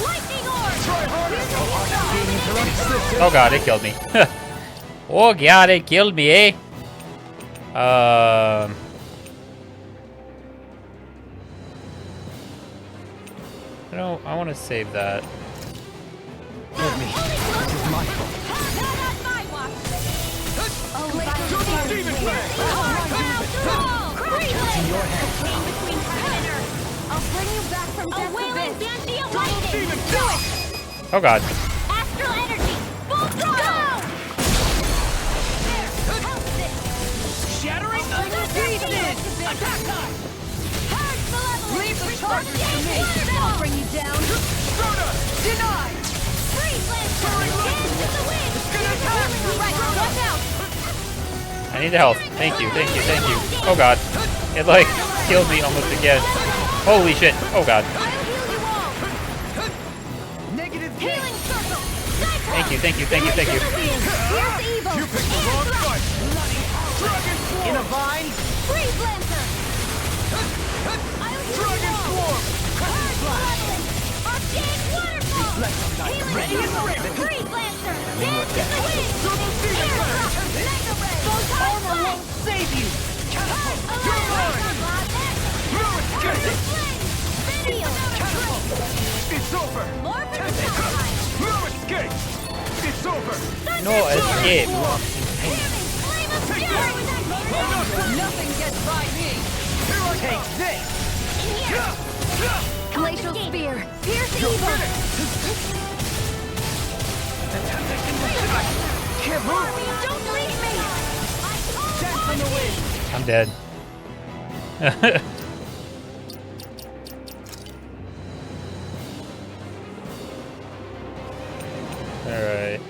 Lightning orb! Try harder! Oh god, it killed me. Oh god, it killed me, eh? I want to save that. Let me. This is my fault. Not on my watch. Demon Blade! It's in your hands. Between heaven and earth. I'll bring you back from death. A wailing banshee of lightning. Demon Do it. Oh god. Astral energy. Full throttle. There. Help this. Shattering the pieces. Attack time. Purge malevolence. Leave the charges to me. I'll bring you down. Soda! Denied! Freeze lance. Hands in the wind. Right, watch out. I need the health. Thank you, thank you, thank you. Oh god. It like killed me almost again. Holy shit. Oh god. I'll heal you all. Negative Healing circle. Thank you, thank you, thank you, thank you. Here's evil. You picked the wrong fight! Dragon Swarm! in a vine. Freeze lancer. I'll heal Dragon you all. Swarm! Purge malevolence. Arcane waterfall. Healing circle. Freeze lancer. Dance in the wind. Double Demon Blade! Mega ray. Armor won't Save you! No escape! Video. It's over! More projectile. No escape! It's over! No escape. Flame of fury. Nothing gets by me! Here I Take come! this! In here. Glacial spear! Pierce You're evil. finished! Can't move. Don't leave me. Dance in the wind! I'm dead. Alright.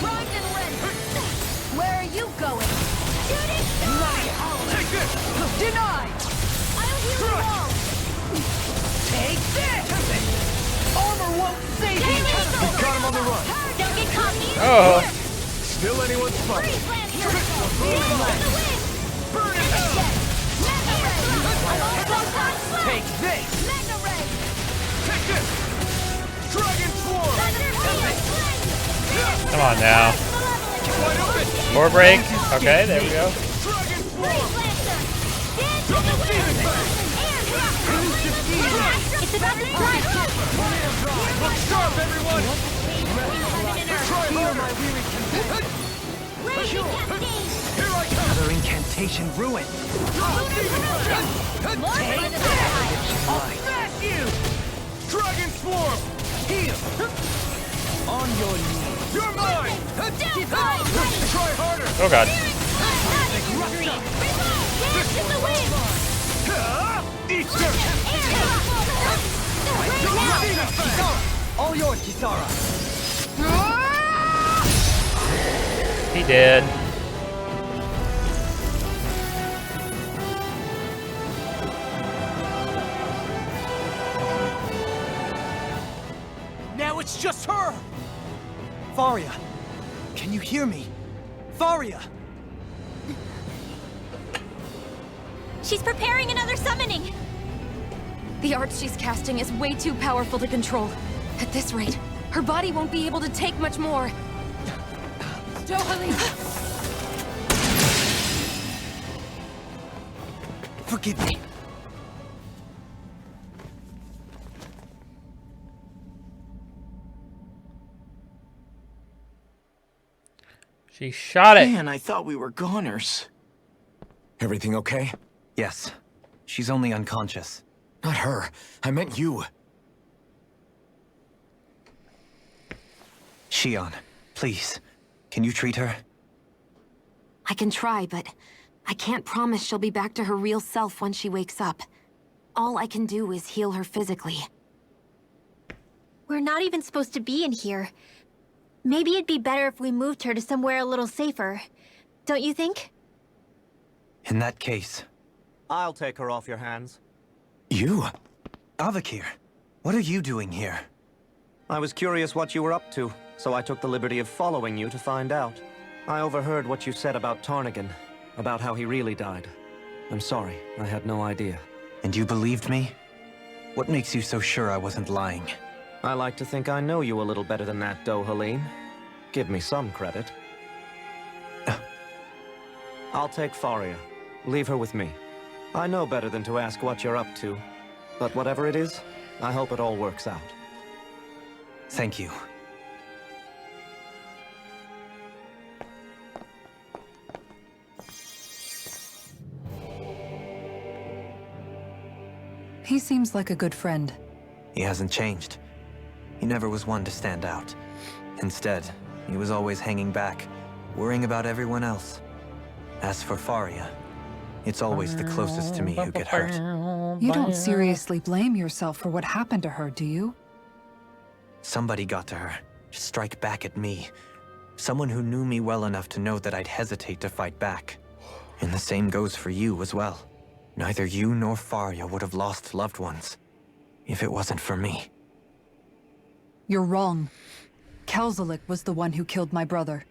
Primed and ready. Where are you going? Shooting star. Take this! Denied! I'll heal you all. Take this! Armor won't save you! We've got him on the run! Don't get caught in the Oh. Still anyone's fight! freeze lancer. Dance in the wind. Burn in hell! Mega ray. Photon slam. Take this! Mega ray. Take this! Dragon Swarm! Thunder field. Come on now. Wide open! More break. Okay, there we go. Dragon Swarm! Freeze lancer. Dance in the wind. Air drop. It's about to strike. Look sharp, everyone! Try harder! Raging cascade. Here I come! Another incantation ruined. More I'll smash you! Dragon Swarm! Heal! On your knees. You're mine! Divine. Try harder! Oh god. Dance in the wind. Easter! All yours, Kisara. He did. Now it's just her! Faria, can you hear me? Faria! She's preparing another summoning. The art she's casting is way too powerful to control. At this rate, her body won't be able to take much more. Forgive me. She shot it. Man, I thought we were goners. Everything okay? Yes. She's only unconscious. Not her. I meant you. Shion, please. Can you treat her? I can try, but I can't promise she'll be back to her real self when she wakes up. All I can do is heal her physically. We're not even supposed to be in here. Maybe it'd be better if we moved her to somewhere a little safer. Don't you think? In that case, I'll take her off your hands. You? Avakir, what are you doing here? I was curious what you were up to, so I took the liberty of following you to find out. I overheard what you said about Tarnigan, about how he really died. I'm sorry, I had no idea. And you believed me? What makes you so sure I wasn't lying? I like to think I know you a little better than that, Dohalim. Give me some credit. I'll take Faria. Leave her with me. I know better than to ask what you're up to. But whatever it is, I hope it all works out. Thank you. He seems like a good friend. He hasn't changed. He never was one to stand out. Instead, he was always hanging back, worrying about everyone else. As for Faria, it's always the closest to me who get hurt. You don't seriously blame yourself for what happened to her, do you? Somebody got to her, to strike back at me. Someone who knew me well enough to know that I'd hesitate to fight back. And the same goes for you as well. Neither you nor Faria would have lost loved ones, if it wasn't for me. You're wrong. Kelzelik was the one who killed my brother,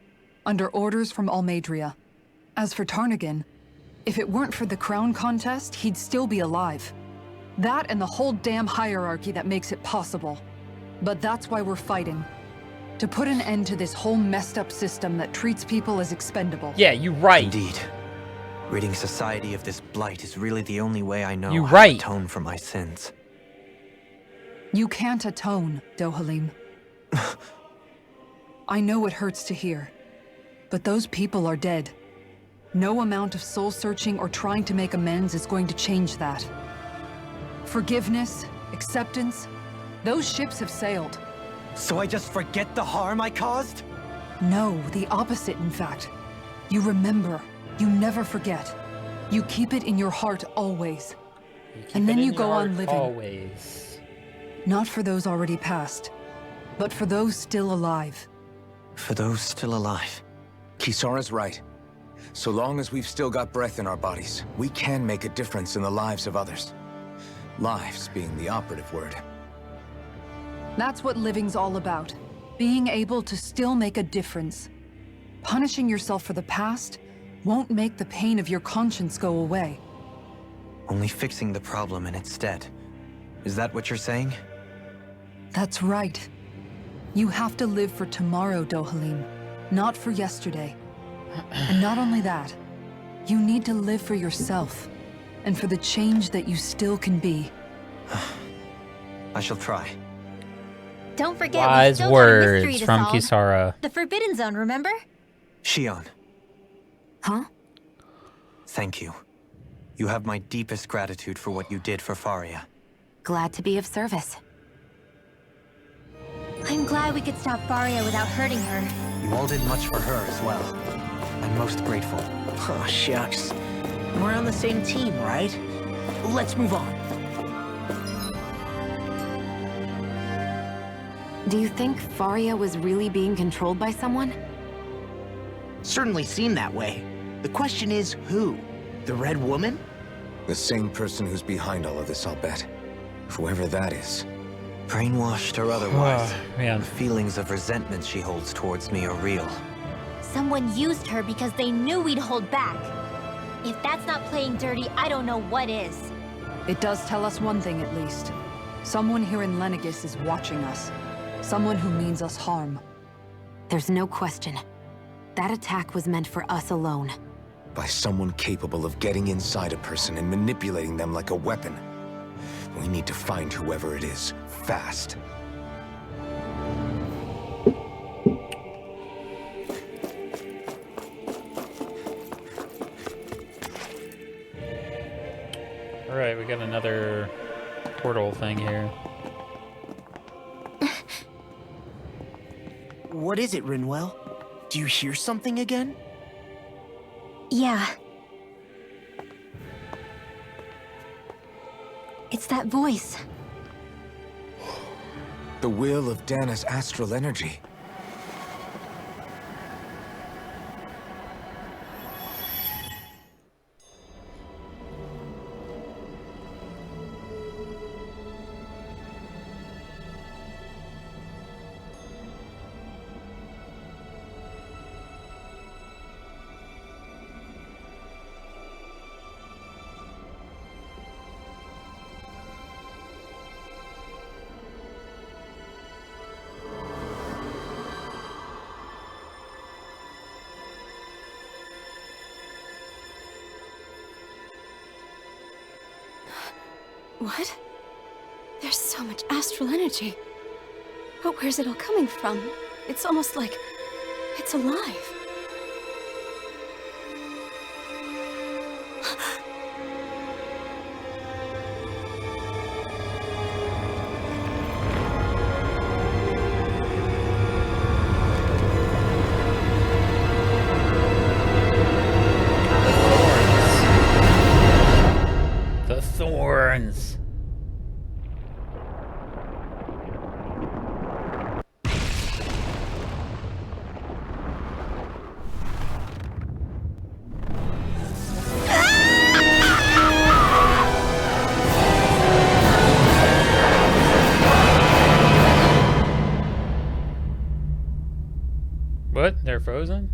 under orders from Almadria. As for Tarnagin, if it weren't for the crown contest, he'd still be alive. That and the whole damn hierarchy that makes it possible. But that's why we're fighting. To put an end to this whole messed up system that treats people as expendable. Yeah, you're right. Indeed. Ridding society of this blight is really the only way I know You're how right. to atone for my sins. You can't atone, Dohalim. I know it hurts to hear, but those people are dead. No amount of soul-searching or trying to make amends is going to change that. Forgiveness, acceptance, those ships have sailed. So I just forget the harm I caused? No, the opposite, in fact. You remember. You never forget. You keep it in your heart always. And then you go on living. Always. Not for those already passed, but for those still alive. For those still alive. Kisara's right. So long as we've still got breath in our bodies, we can make a difference in the lives of others. Lives being the operative word. That's what living's all about. Being able to still make a difference. Punishing yourself for the past won't make the pain of your conscience go away. Only fixing the problem in its stead. Is that what you're saying? That's right. You have to live for tomorrow, Dohalim, not for yesterday. And not only that, you need to live for yourself, and for the change that you still can be. I shall try. Don't forget, we Wise still got a mystery words to from solve. Kisara. The Forbidden Zone, remember? Shion, Huh? thank you. You have my deepest gratitude for what you did for Faria. Glad to be of service. I'm glad we could stop Faria without hurting her. You all did much for her as well. I'm most grateful. Oh, shucks. We're on the same team, right? Let's move on. Do you think Faria was really being controlled by someone? Certainly seemed that way. The question is, who? The Red Woman? The same person who's behind all of this, I'll bet. Whoever that is. Brainwashed or otherwise, Man. the feelings of resentment she holds towards me are real. Someone used her because they knew we'd hold back. If that's not playing dirty, I don't know what is. It does tell us one thing at least. Someone here in Lenegis is watching us. Someone who means us harm. There's no question. That attack was meant for us alone. By someone capable of getting inside a person and manipulating them like a weapon. We need to find whoever it is, fast. Alright, we got another portal thing here. What is it, Rinwell? Do you hear something again? Yeah. It's that voice. The will of Dana's astral energy. What? There's so much astral energy. But where's it all coming from? It's almost like it's alive. The thorns. What? They're frozen?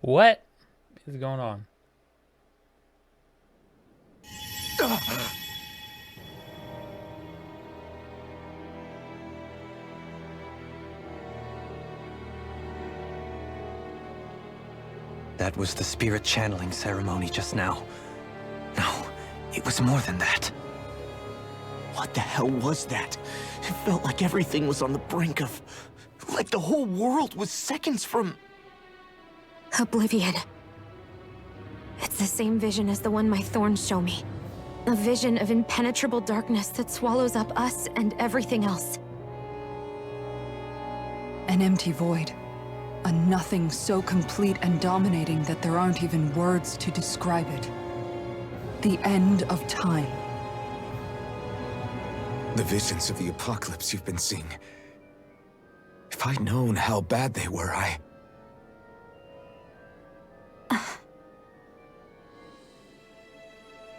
What is going on? That was the spirit channeling ceremony just now. No, it was more than that. What the hell was that? It felt like everything was on the brink of... like the whole world was seconds from... Oblivion. It's the same vision as the one my thorns show me. A vision of impenetrable darkness that swallows up us and everything else. An empty void. A nothing so complete and dominating that there aren't even words to describe it. The end of time. The visions of the apocalypse you've been seeing. If I'd known how bad they were,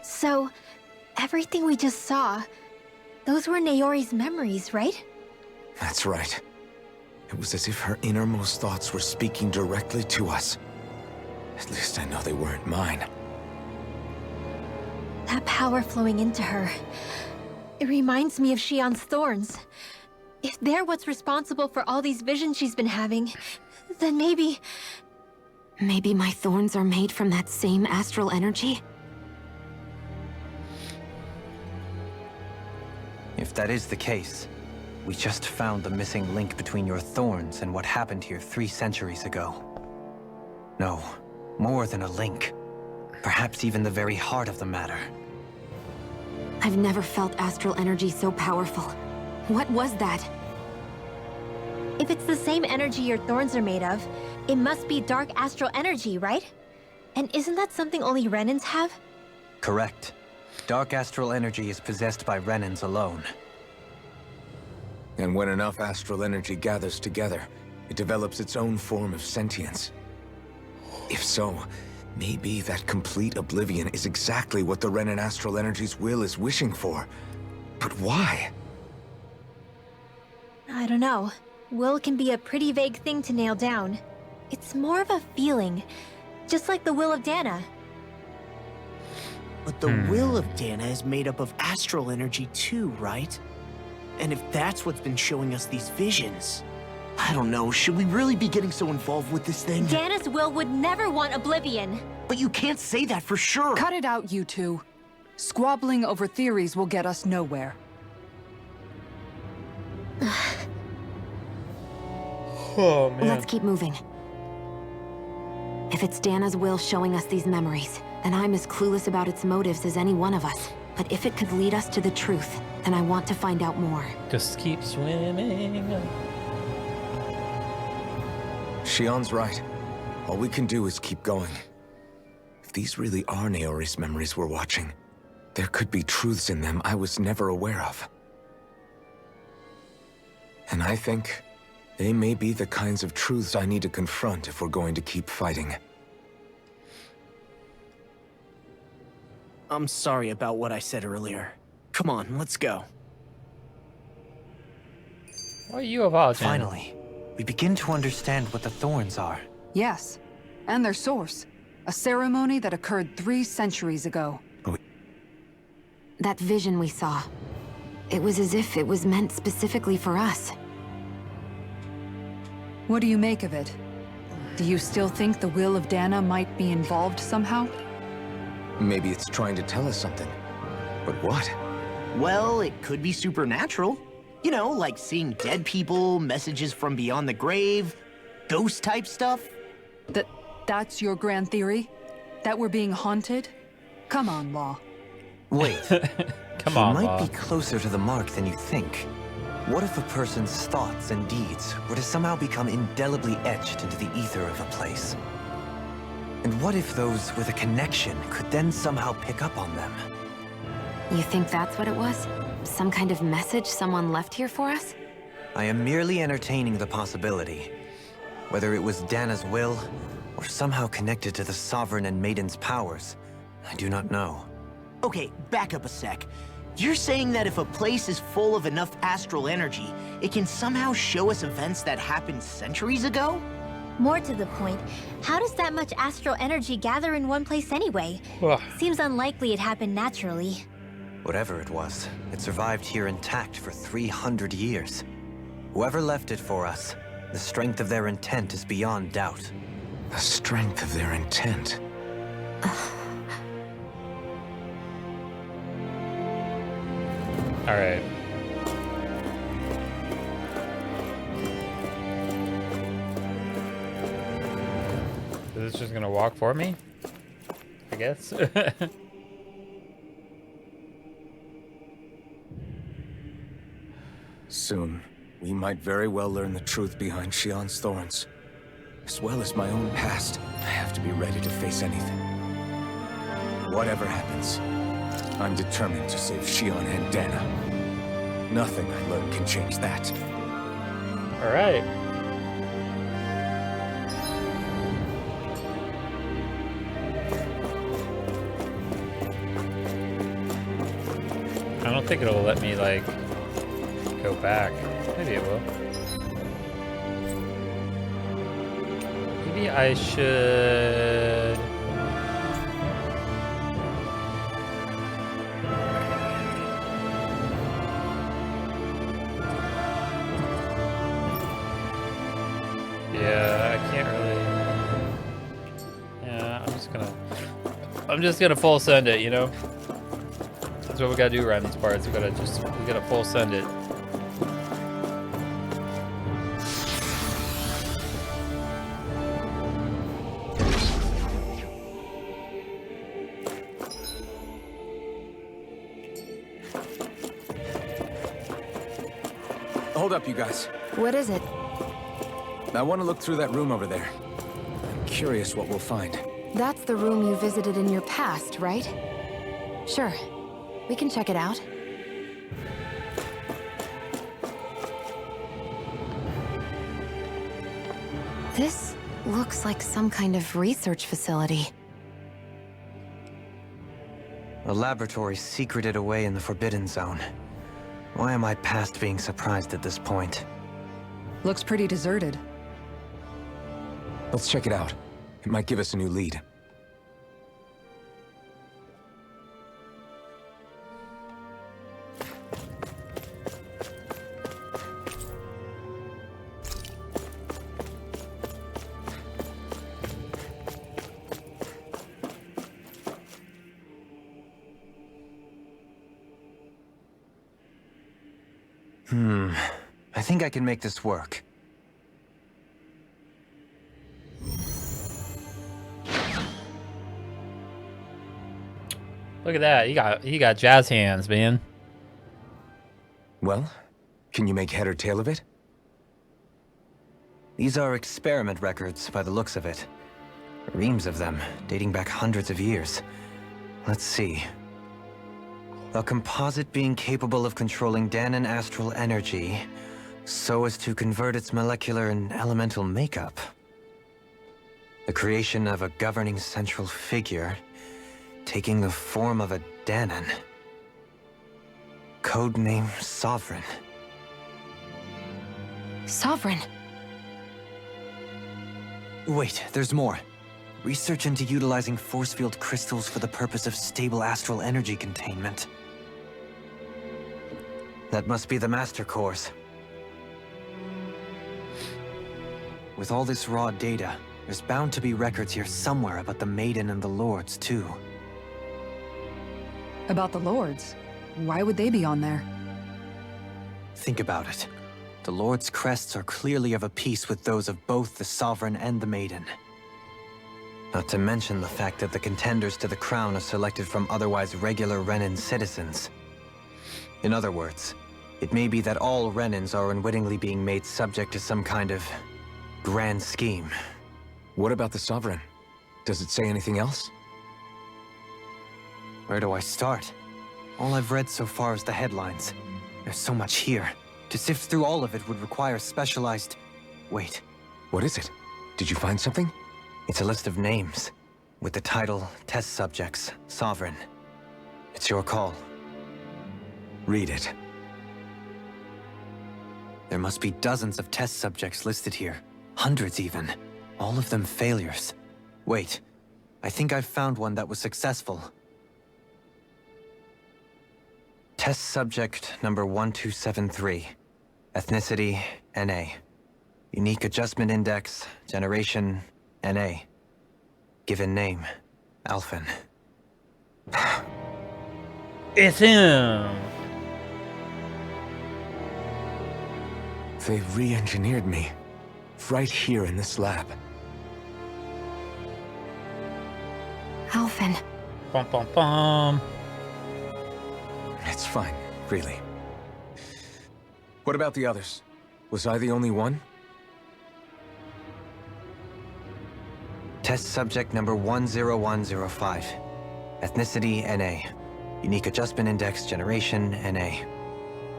So, everything we just saw, those were Naori's memories, right? That's right. It was as if her innermost thoughts were speaking directly to us. At least I know they weren't mine. That power flowing into her, it reminds me of Shion's thorns. If they're what's responsible for all these visions she's been having, then maybe... Maybe my thorns are made from that same astral energy? If that is the case, we just found the missing link between your thorns and what happened here 3 centuries ago. No, more than a link. Perhaps even the very heart of the matter. I've never felt astral energy so powerful. What was that? If it's the same energy your thorns are made of, it must be dark astral energy, right? And isn't that something only Renans have? Correct. Dark astral energy is possessed by Renans alone. And when enough astral energy gathers together, it develops its own form of sentience. If so, maybe that complete oblivion is exactly what the Renan astral energy's will is wishing for. But why? I don't know. Will can be a pretty vague thing to nail down. It's more of a feeling, just like the will of Dana. But the will of Dana is made up of astral energy too, right? And if that's what's been showing us these visions... I don't know, should we really be getting so involved with this thing? Dana's will would never want oblivion. But you can't say that for sure! Cut it out, you two. Squabbling over theories will get us nowhere. Oh, man. Let's keep moving. If it's Dana's will showing us these memories, then I'm as clueless about its motives as any one of us. But if it could lead us to the truth, then I want to find out more. Just keep swimming. Shion's right. All we can do is keep going. If these really are Naori's memories we're watching, there could be truths in them I was never aware of. And I think they may be the kinds of truths I need to confront if we're going to keep fighting. I'm sorry about what I said earlier. Come on, let's go. Why are you apologizing? Finally, we begin to understand what the thorns are. Yes, and their source. A ceremony that occurred 3 centuries ago. That vision we saw. It was as if it was meant specifically for us. What do you make of it? Do you still think the will of Dana might be involved somehow? Maybe it's trying to tell us something. But what? Well, it could be supernatural. You know, like seeing dead people, messages from beyond the grave, ghost-type stuff. That's your grand theory? That we're being haunted? Come on, Law. Wait, Come he on, might Law. be closer to the mark than you think. What if a person's thoughts and deeds were to somehow become indelibly etched into the ether of a place? And what if those with a connection could then somehow pick up on them? You think that's what it was? Some kind of message someone left here for us? I am merely entertaining the possibility. Whether it was Dana's will, or somehow connected to the Sovereign and Maiden's powers, I do not know. Okay, back up a sec. You're saying that if a place is full of enough astral energy, it can somehow show us events that happened centuries ago? More to the point, how does that much astral energy gather in one place anyway? Ugh. Seems unlikely it happened naturally. Whatever it was, it survived here intact for 300 years. Whoever left it for us, the strength of their intent is beyond doubt. The strength of their intent. All right. Is this just gonna walk for me? I guess. Soon, we might very well learn the truth behind Shion's thorns. As well as my own past, I have to be ready to face anything. Whatever happens, I'm determined to save Shion and Dana. Nothing I learn can change that. All right. I don't think it'll let me like go back. Maybe it will. Maybe I should. Yeah, I can't really. Yeah, I'm just gonna full send it, you know? That's what we gotta do around these parts. We gotta full send it. Hold up, you guys. What is it? I want to look through that room over there. I'm curious what we'll find. That's the room you visited in your past, right? Sure. We can check it out. This looks like some kind of research facility. A laboratory secreted away in the Forbidden Zone. Why am I past being surprised at this point? Looks pretty deserted. Let's check it out. It might give us a new lead. I think I can make this work. Look at that. He got jazz hands, man. Well, can you make head or tail of it? These are experiment records by the looks of it. Reams of them, dating back hundreds of years. Let's see. A composite being capable of controlling Danan astral energy so as to convert its molecular and elemental makeup. The creation of a governing central figure taking the form of a Danan. Codename Sovereign. Sovereign. Wait, there's more. Research into utilizing force field crystals for the purpose of stable astral energy containment. That must be the Master Course. With all this raw data, there's bound to be records here somewhere about the Maiden and the Lords, too. About the Lords? Why would they be on there? Think about it. The Lord's crests are clearly of a piece with those of both the Sovereign and the Maiden. Not to mention the fact that the contenders to the crown are selected from otherwise regular Renan citizens. In other words, it may be that all Renans are unwittingly being made subject to some kind of grand scheme. What about the Sovereign? Does it say anything else? Where do I start? All I've read so far is the headlines. There's so much here. To sift through all of it would require specialized... Wait. What is it? Did you find something? It's a list of names, with the title, Test Subjects, Sovereign. It's your call. Read it. There must be dozens of test subjects listed here. Hundreds even. All of them failures. Wait, I think I've found one that was successful. Test subject number 1273. Ethnicity, NA. Unique adjustment index, generation, NA. Given name, Alphen. It's him! They re-engineered me. Right here in this lab. Alphen. Bum bum bum. It's fine, really. What about the others? Was I the only one? Test subject number 10105. Ethnicity, NA. Unique adjustment index, generation, NA.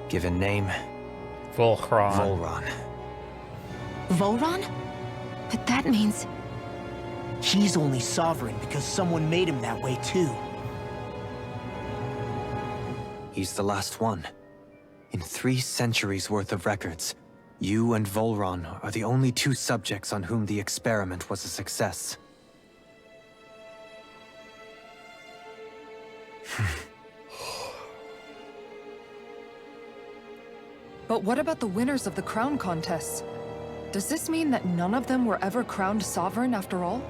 Given name, Volcron. Volron. Volron? But that means... He's only sovereign because someone made him that way too. He's the last one. In 3 centuries worth of records, you and Volron are the only 2 subjects on whom the experiment was a success. But what about the winners of the crown contests? Does this mean that none of them were ever crowned sovereign after all?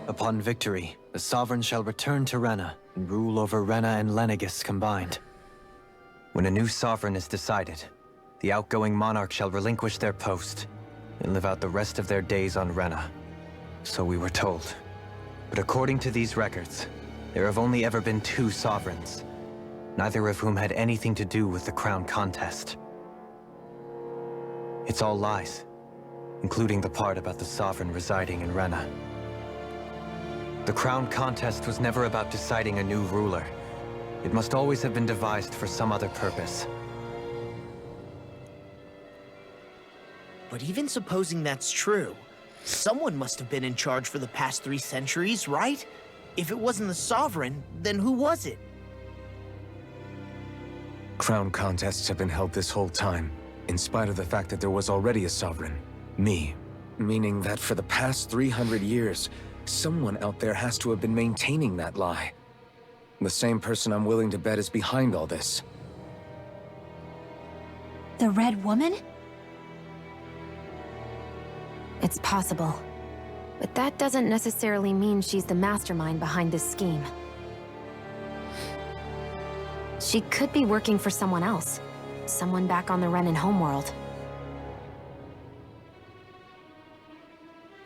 Upon victory, the Sovereign shall return to Rena and rule over Rena and Lenegis combined. When a new Sovereign is decided, the outgoing monarch shall relinquish their post and live out the rest of their days on Rena. So we were told. But according to these records, there have only ever been 2 Sovereigns, neither of whom had anything to do with the crown contest. It's all lies, including the part about the Sovereign residing in Rena. The crown contest was never about deciding a new ruler. It must always have been devised for some other purpose. But even supposing that's true, someone must have been in charge for the past 3 centuries, right? If it wasn't the Sovereign, then who was it? Crown contests have been held this whole time, in spite of the fact that there was already a Sovereign. Me. Meaning that for the past 300 years, someone out there has to have been maintaining that lie. The same person I'm willing to bet is behind all this. The Red Woman? It's possible. But that doesn't necessarily mean she's the mastermind behind this scheme. She could be working for someone else. Someone back on the Renan homeworld.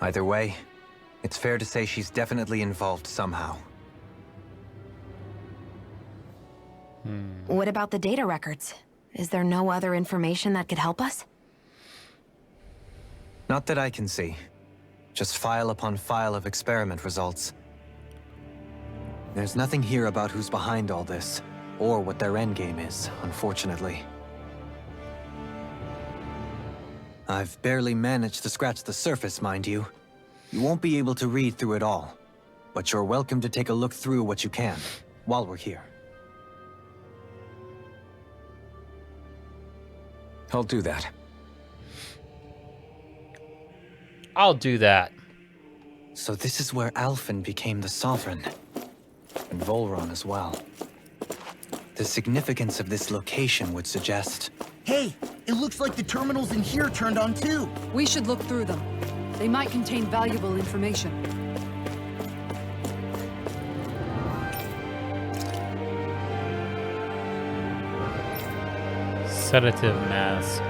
Either way, it's fair to say she's definitely involved somehow. What about the data records? Is there no other information that could help us? Not that I can see. Just file upon file of experiment results. There's nothing here about who's behind all this, or what their endgame is, unfortunately. I've barely managed to scratch the surface, mind you. You won't be able to read through it all. but you're welcome to take a look through what you can while we're here. I'll do that. I'll do that. So this is where Alphen became the Sovereign, and Volron as well. The significance of this location would suggest... Hey, it looks like the terminals in here turned on too. We should look through them. They might contain valuable information. Sedative mask.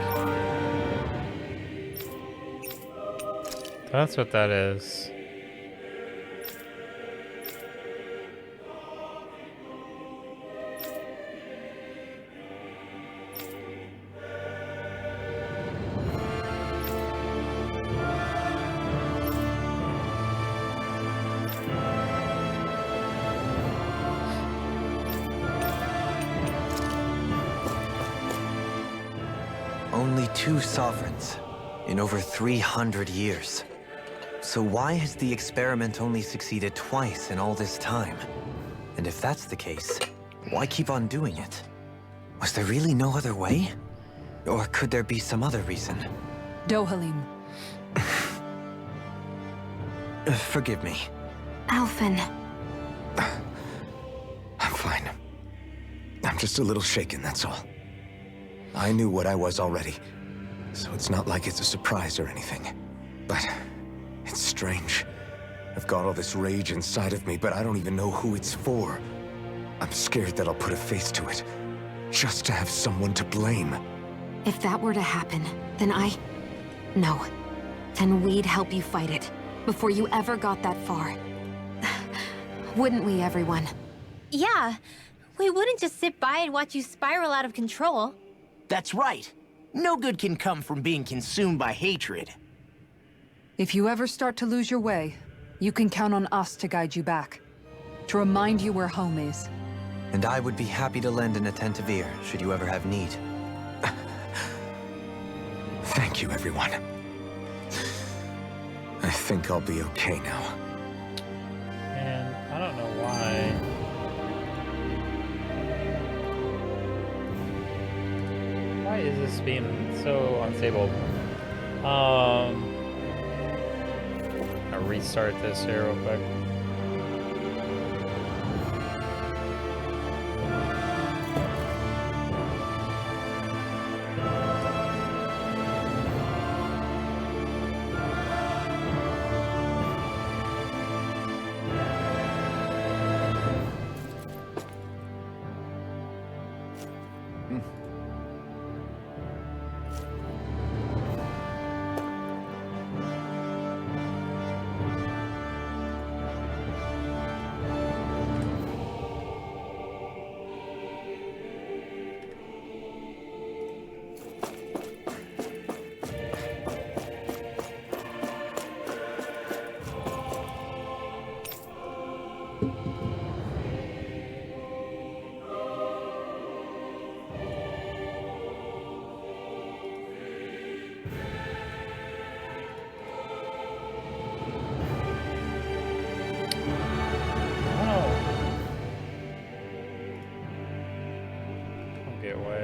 That's what that is. Only 2 sovereigns in over 300 years. So why has the experiment only succeeded twice in all this time? And if that's the case, why keep on doing it? Was there really no other way? Or could there be some other reason? Dohalim. Forgive me. Alphen. I'm fine. I'm just a little shaken, that's all. I knew what I was already, so it's not like it's a surprise or anything. But it's strange. I've got all this rage inside of me, but I don't even know who it's for. I'm scared that I'll put a face to it, just to have someone to blame. If that were to happen, then No. Then we'd help you fight it, before you ever got that far. Wouldn't we, everyone? Yeah, we wouldn't just sit by and watch you spiral out of control. That's right. No good can come from being consumed by hatred. If you ever start to lose your way, you can count on us to guide you back. To remind you where home is. And I would be happy to lend an attentive ear, should you ever have need. Thank you, everyone. I think I'll be okay now. And I don't know why. Why is this being so unstable? I'll restart this here real quick.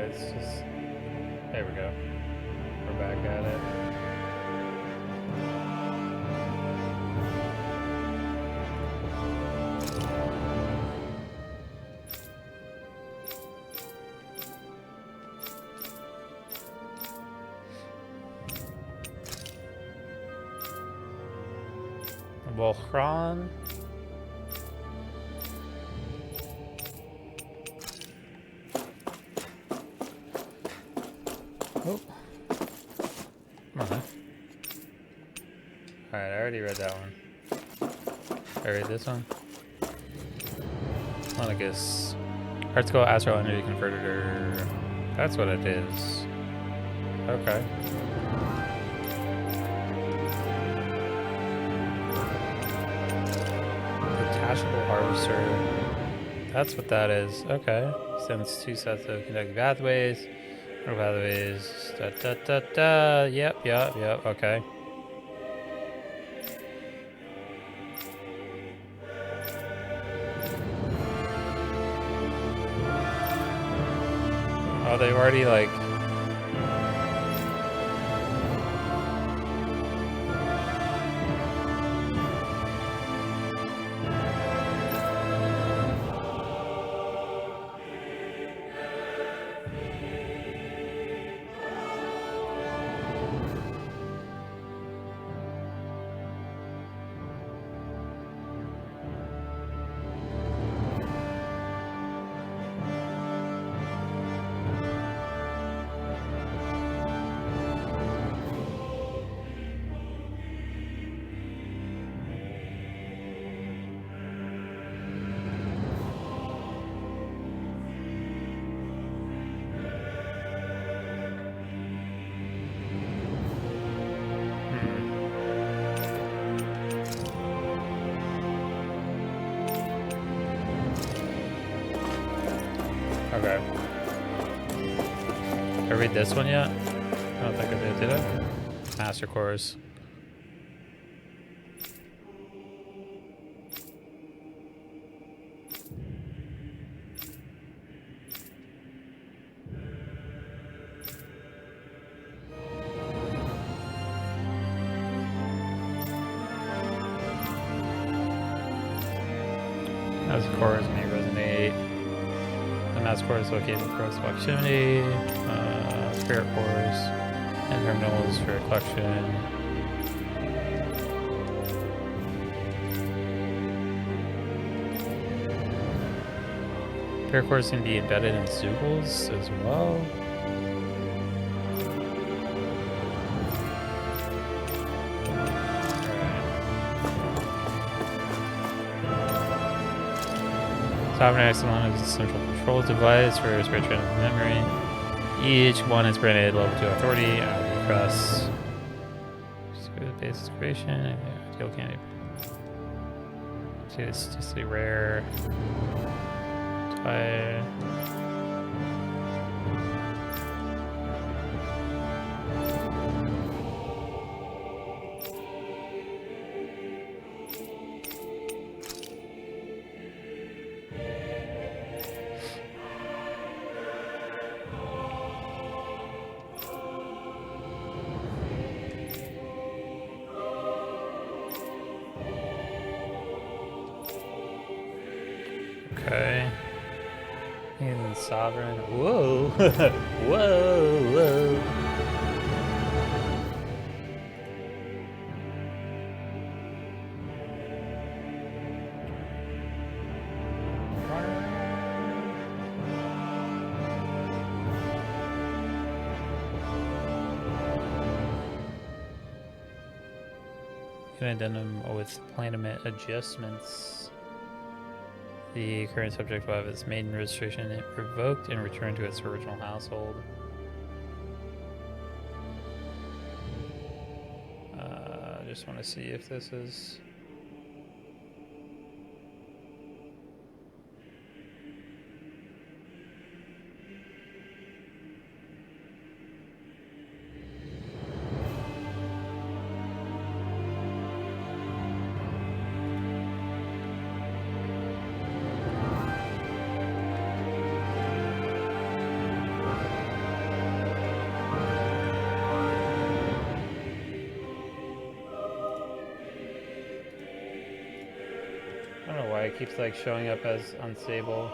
It's just, there we go. We're back at it. Volhran. Oh. Come on. Alright, I already read that one. I read this one. I guess. Article Astral Energy Converter. That's what it is. Okay. Detachable Harvester. That's what that is. Okay. Sends 2 sets of conducting pathways. Pathways. Da da da da. Yep. Okay. Oh, they've already like. Okay. Did I read this one yet? I don't think I did I? Master Course. Master Course may resonate. The Master Core is located across proximity, Spirit Cores, and terminals for collection. Spirit Cores can be embedded in Zugals as well. Sovereign Excellent is a central control device for spiritual memory. Each one is granted level 2 authority across the basis creation. Ideal candidate. See, it's just a rare. Okay. Heathen Sovereign. Whoa! Whoa! Whoa! Addendum with planet adjustments. The current subject will have its maiden registration revoked and returned to its original household. I just want to see if this is... I don't know why it keeps like showing up as unstable.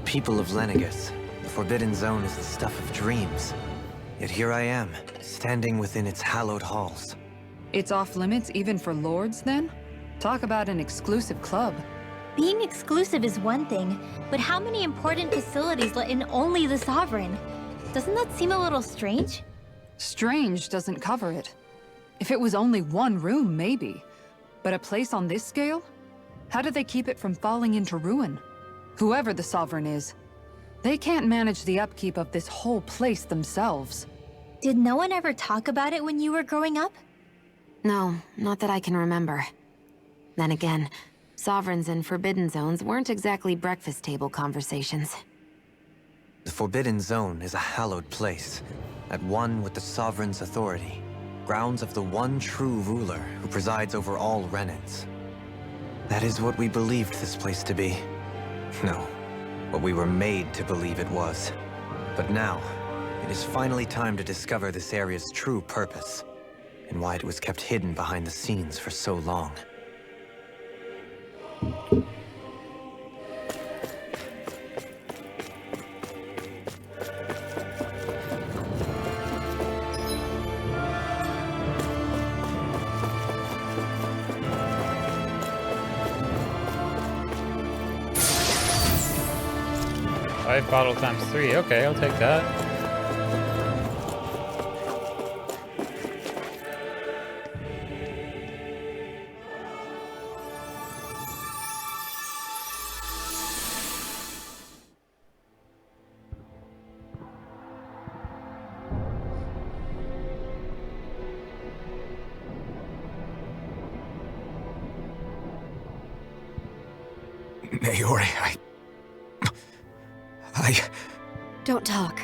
people of Lenegus, the Forbidden Zone is the stuff of dreams. Yet here I am, standing within its hallowed halls. It's off limits even for lords, then? Talk about an exclusive club. Being exclusive is one thing, but how many important facilities let in only the Sovereign? Doesn't that seem a little strange? Strange doesn't cover it. If it was only one room, maybe. But a place on this scale? How do they keep it from falling into ruin? Whoever the Sovereign is, they can't manage the upkeep of this whole place themselves. Did no one ever talk about it when you were growing up? No, not that I can remember. Then again, Sovereigns and Forbidden Zones weren't exactly breakfast table conversations. The Forbidden Zone is a hallowed place, at one with the Sovereign's authority. Grounds of the one true ruler who presides over all Renans. That is what we believed this place to be. No, what we were made to believe it was. But now, it is finally time to discover this area's true purpose, and why it was kept hidden behind the scenes for so long. Five bottle times 3. Okay, I'll take that. Naori, Don't talk.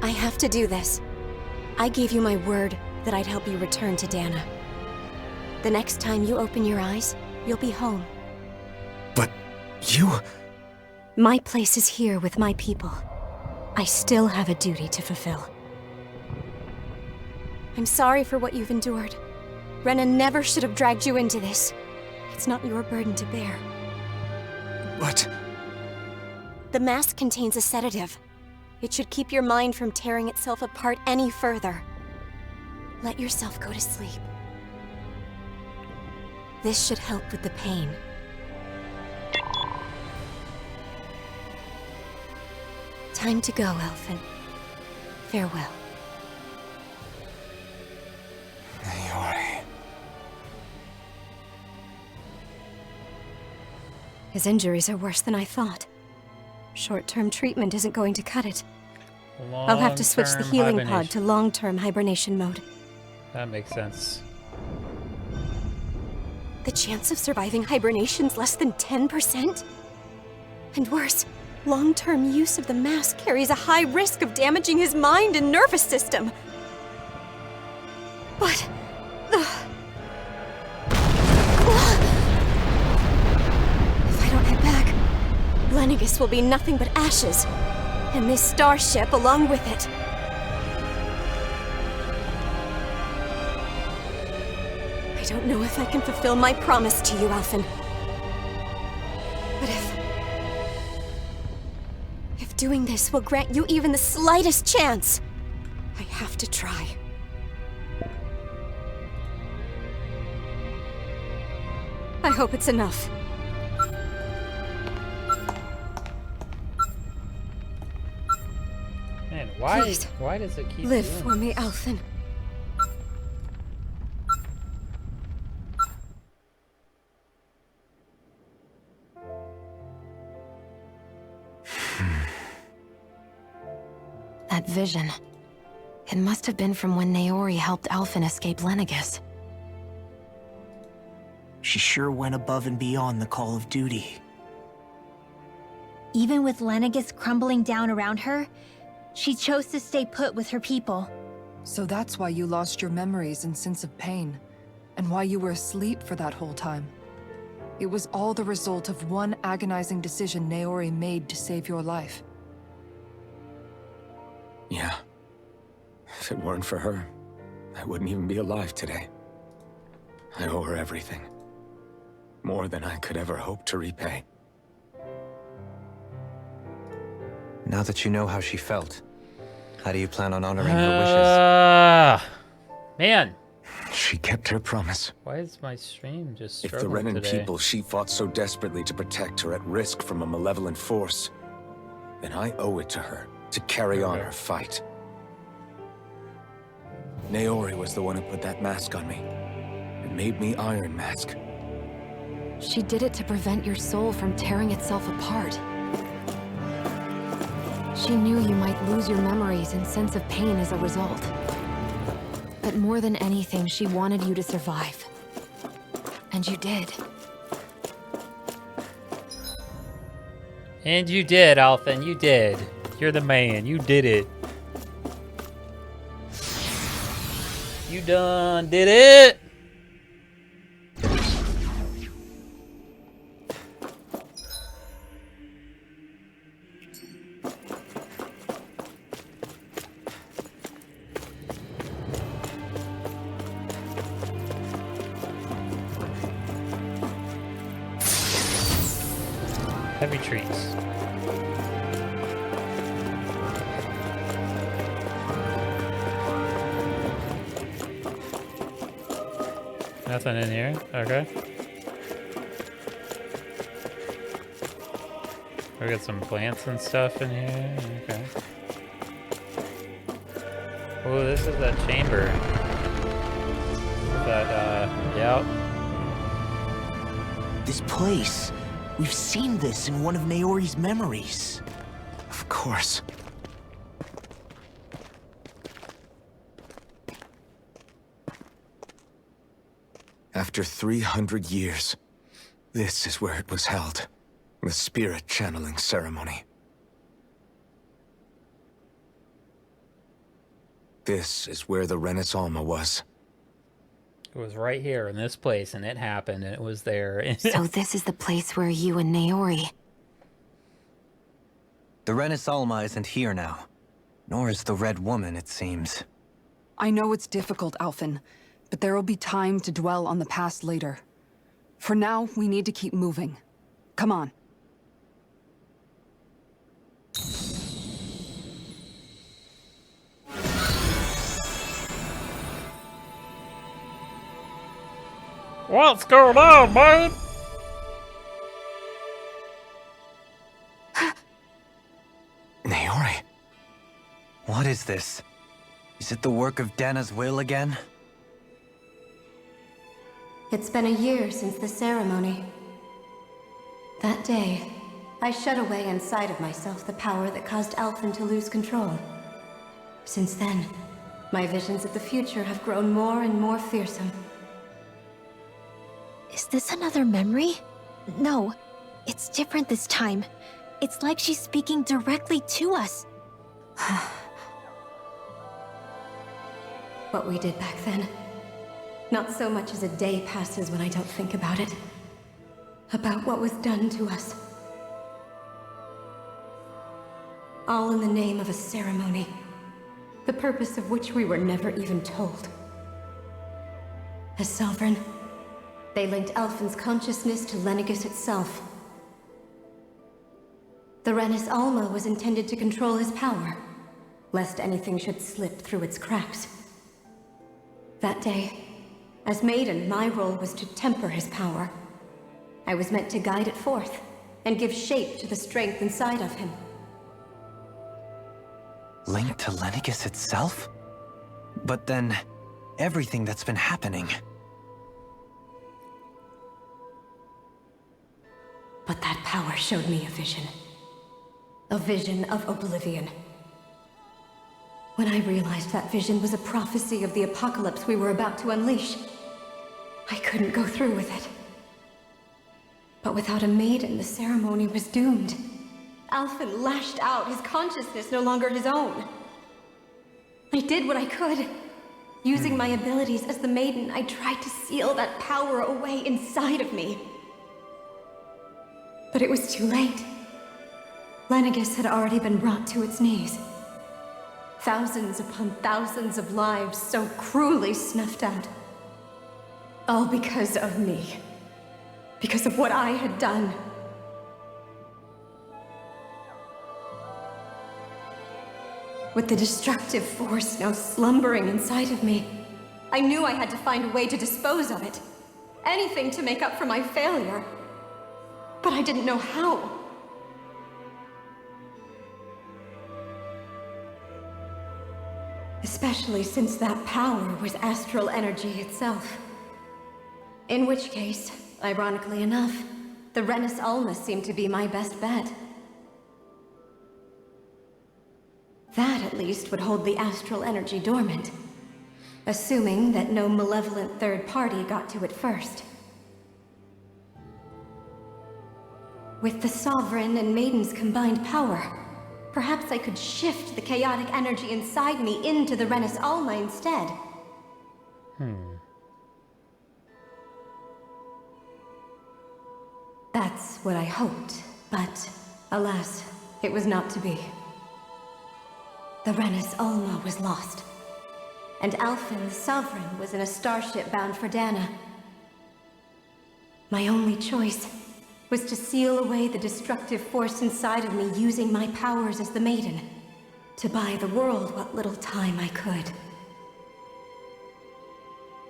I have to do this. I gave you my word that I'd help you return to Dana. The next time you open your eyes, you'll be home. But you... My place is here with my people. I still have a duty to fulfill. I'm sorry for what you've endured. Renan never should have dragged you into this. It's not your burden to bear. But... The mask contains a sedative. It should keep your mind from tearing itself apart any further. Let yourself go to sleep. This should help with the pain. Time to go, Elfin. Farewell. Naori... His injuries are worse than I thought. Short-term treatment isn't going to cut it. I'll have to switch the Long-term healing pod hibernation. to long-term hibernation mode. That makes sense. The chance of surviving hibernation's less than 10%? And worse, long-term use of the mask carries a high risk of damaging his mind and nervous system. But... If I don't head back, Lenegus will be nothing but ashes, and this starship along with it. I don't know if I can fulfill my promise to you, Alphen. But if doing this will grant you even the slightest chance, I have to try. I hope it's enough. Man, Please, why does it keep Live doing for me, this? Alphen. That vision. It must have been from when Naori helped Alphen escape Lenegus. She sure went above and beyond the call of duty. Even with Lenegus crumbling down around her, she chose to stay put with her people. So that's why you lost your memories and sense of pain, and why you were asleep for that whole time. It was all the result of one agonizing decision Naori made to save your life. Yeah. If it weren't for her, I wouldn't even be alive today. I owe her everything. More than I could ever hope to repay. Now that you know how she felt, how do you plan on honoring her Man, wishes? She kept her promise. why is my stream just If the struggling Renan today? people she fought so desperately to protect are at risk from a malevolent force, then I owe it to her to carry on her fight. Naori was the one who put that mask on me. It made me Iron Mask. She did it to prevent your soul from tearing itself apart. She knew you might lose your memories and sense of pain as a result. But more than anything, she wanted you to survive. And you did. And you did, Alphen, you did. You're the man, you did it. You done did it! Heavy treats. Nothing in here. Okay. We got some plants and stuff in here. Okay. Oh, this is that chamber. Yep. This place. We've seen this in one of Naori's memories. Of course. After 300 years, this is where it was held. The spirit channeling ceremony. This is where the Renaissance was. It was right here in this place, and it happened, and it was there. So this is the place where you and Naori... The Renaissance isn't here now. Nor is the Red Woman, it seems. I know it's difficult, Alphen, but there will be time to dwell on the past later. For now, we need to keep moving. Come on. What's going on, man? Naori. What is this? Is it the work of Dana's will again? It's been a year since the ceremony. That day, I shut away inside of myself the power that caused Alphen to lose control. Since then, my visions of the future have grown more and more fearsome. Is this another memory? No, it's different this time. It's like she's speaking directly to us. What we did back then. Not so much as a day passes when I don't think about it. About what was done to us. All in the name of a ceremony. The purpose of which we were never even told. As Sovereign, they linked Alphen's consciousness to Lenegis itself. The Renis Alma was intended to control his power, lest anything should slip through its cracks. That day, as Maiden, my role was to temper his power. I was meant to guide it forth, and give shape to the strength inside of him. Linked to Lenegis itself? But then, everything that's been happening... But that power showed me a vision. A vision of oblivion. When I realized that vision was a prophecy of the apocalypse we were about to unleash, I couldn't go through with it. But without a maiden, the ceremony was doomed. Alphen lashed out, his consciousness no longer his own. I did what I could. Using my abilities as the maiden, I tried to seal that power away inside of me. But it was too late. Lenegis had already been brought to its knees. Thousands upon thousands of lives so cruelly snuffed out. All because of me. Because of what I had done. With the destructive force now slumbering inside of me, I knew I had to find a way to dispose of it. Anything to make up for my failure. But I didn't know how. Especially since that power was astral energy itself. In which case, ironically enough, the Renis Alma seemed to be my best bet. That at least would hold the astral energy dormant. Assuming that no malevolent third party got to it first. With the Sovereign and Maiden's combined power, perhaps I could shift the chaotic energy inside me into the Renis Alma instead. That's what I hoped, but alas, it was not to be. The Renis Alma was lost, and Alphen the Sovereign was in a starship bound for Dana. My only choice was to seal away the destructive force inside of me using my powers as the Maiden, to buy the world what little time I could.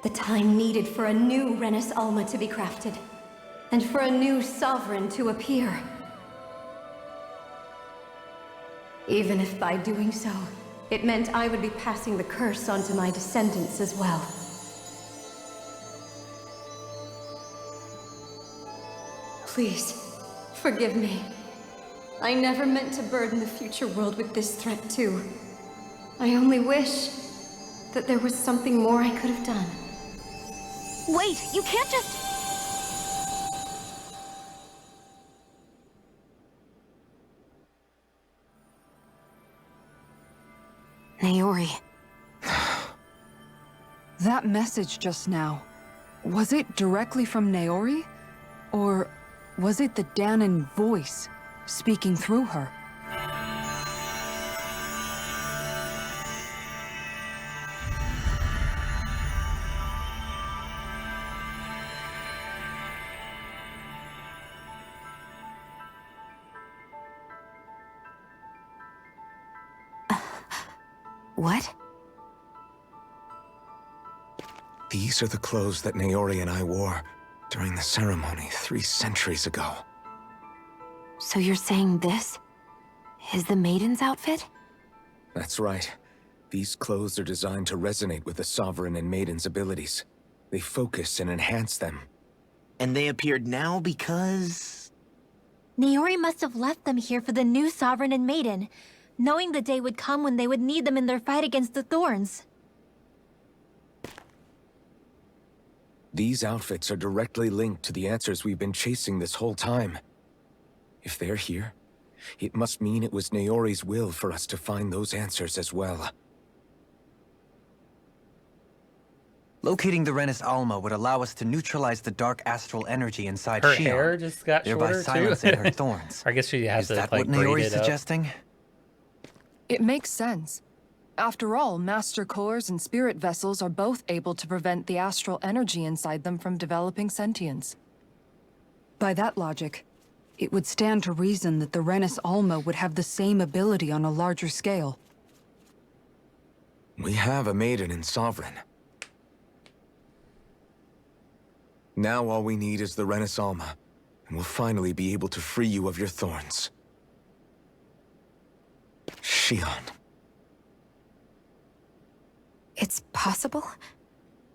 The time needed for a new Renis Alma to be crafted, and for a new Sovereign to appear. Even if by doing so, it meant I would be passing the curse on to my descendants as well. Please, forgive me. I never meant to burden the future world with this threat too. I only wish that there was something more I could have done. Wait, you can't just... Naori. That message just now, was it directly from Naori? Or was it the Danan voice speaking through her? What? These are the clothes that Naori and I wore during the ceremony 3 centuries ago. So you're saying this is the Maiden's outfit? That's right. These clothes are designed to resonate with the Sovereign and Maiden's abilities. They focus and enhance them. And they appeared now because... Naori must have left them here for the new Sovereign and Maiden, knowing the day would come when they would need them in their fight against the Thorns. These outfits are directly linked to the answers we've been chasing this whole time. If they're here, it must mean it was Naori's will for us to find those answers as well. Locating the Renis Alma would allow us to neutralize the dark astral energy inside Her Shion, hair just got thereby shorter silencing too. her thorns. I guess she has Is to that like what braid Naori's it up. suggesting? It makes sense. After all, Master Cores and Spirit Vessels are both able to prevent the astral energy inside them from developing sentience. By that logic, it would stand to reason that the Renis Alma would have the same ability on a larger scale. We have a Maiden and Sovereign. Now all we need is the Renis Alma, and we'll finally be able to free you of your thorns. Shion. It's possible?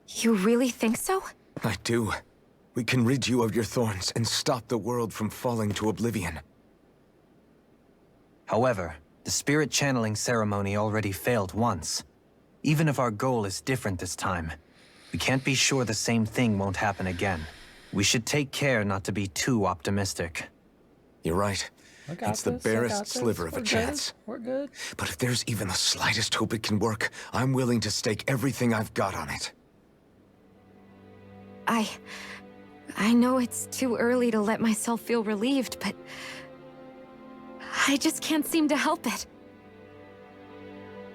You really think so? I do. We can rid you of your thorns and stop the world from falling to oblivion. However, the spirit channeling ceremony already failed once. Even if our goal is different this time, we can't be sure the same thing won't happen again. We should take care not to be too optimistic. You're right. It's the barest sliver of a chance. We're good. But if there's even the slightest hope it can work, I'm willing to stake everything I've got on it. I know it's too early to let myself feel relieved, but I just can't seem to help it.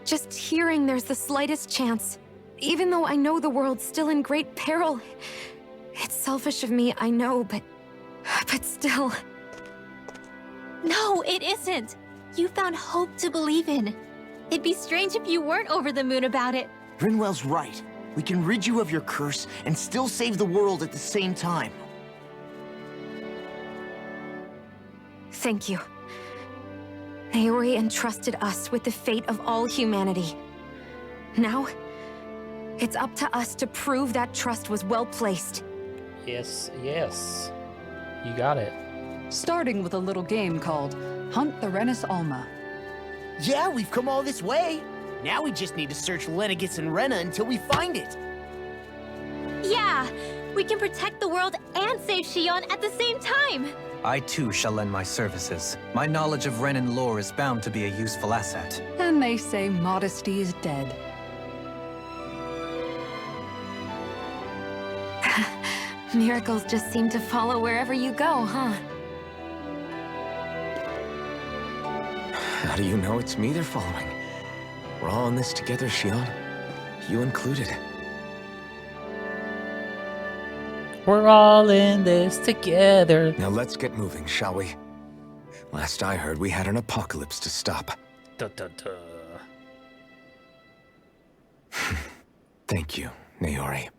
Just hearing there's the slightest chance, even though I know the world's still in great peril. It's selfish of me, I know, but still. No, it isn't! You found hope to believe in. It'd be strange if you weren't over the moon about it. Rinwell's right. We can rid you of your curse and still save the world at the same time. Thank you. Naori entrusted us with the fate of all humanity. Now, it's up to us to prove that trust was well placed. Yes, yes. You got it. Starting with a little game called Hunt the Rennis Alma. Yeah, we've come all this way. Now we just need to search Lenegis and Rena until we find it. Yeah, we can protect the world and save Shion at the same time. I too shall lend my services. My knowledge of Renan lore is bound to be a useful asset. And they say modesty is dead. Miracles just seem to follow wherever you go, huh? How do you know it's me they're following? We're all in this together, Shion. You included. We're all in this together. Now let's get moving, shall we? Last I heard, we had an apocalypse to stop. Duh, duh, duh. Thank you, Naori.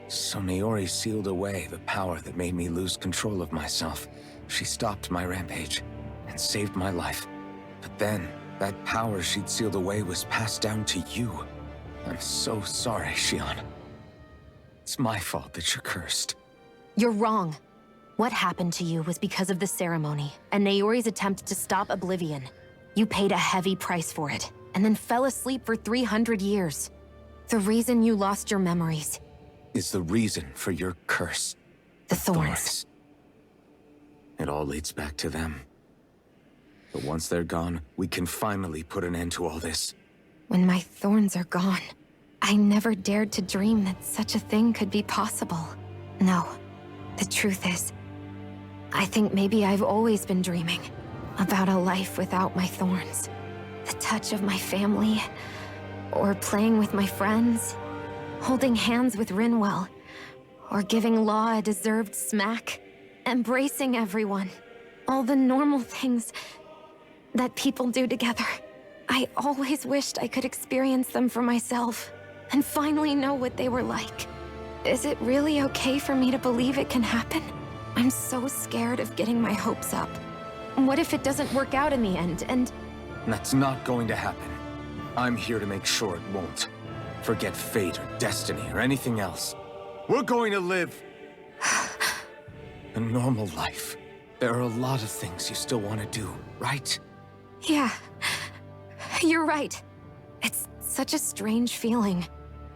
So Naori sealed away the power that made me lose control of myself. She stopped my rampage and saved my life. But then, that power she'd sealed away was passed down to you. I'm so sorry, Shion. It's my fault that you're cursed. You're wrong. What happened to you was because of the ceremony and Naori's attempt to stop Oblivion. You paid a heavy price for it, and then fell asleep for 300 years. The reason you lost your memories Is the reason for your curse. the thorns. It all leads back to them. But once they're gone, we can finally put an end to all this. When my thorns are gone, I never dared to dream that such a thing could be possible. No, the truth is, I think maybe I've always been dreaming about a life without my thorns. The touch of my family, or playing with my friends, holding hands with Rinwell, or giving Law a deserved smack, embracing everyone. All the normal things that people do together. I always wished I could experience them for myself, and finally know what they were like. Is it really okay for me to believe it can happen? I'm so scared of getting my hopes up. What if it doesn't work out in the end, and... That's not going to happen. I'm here to make sure it won't. Forget fate or destiny or anything else. We're going to live a normal life. There are a lot of things you still want to do, right? Yeah, you're right. It's such a strange feeling.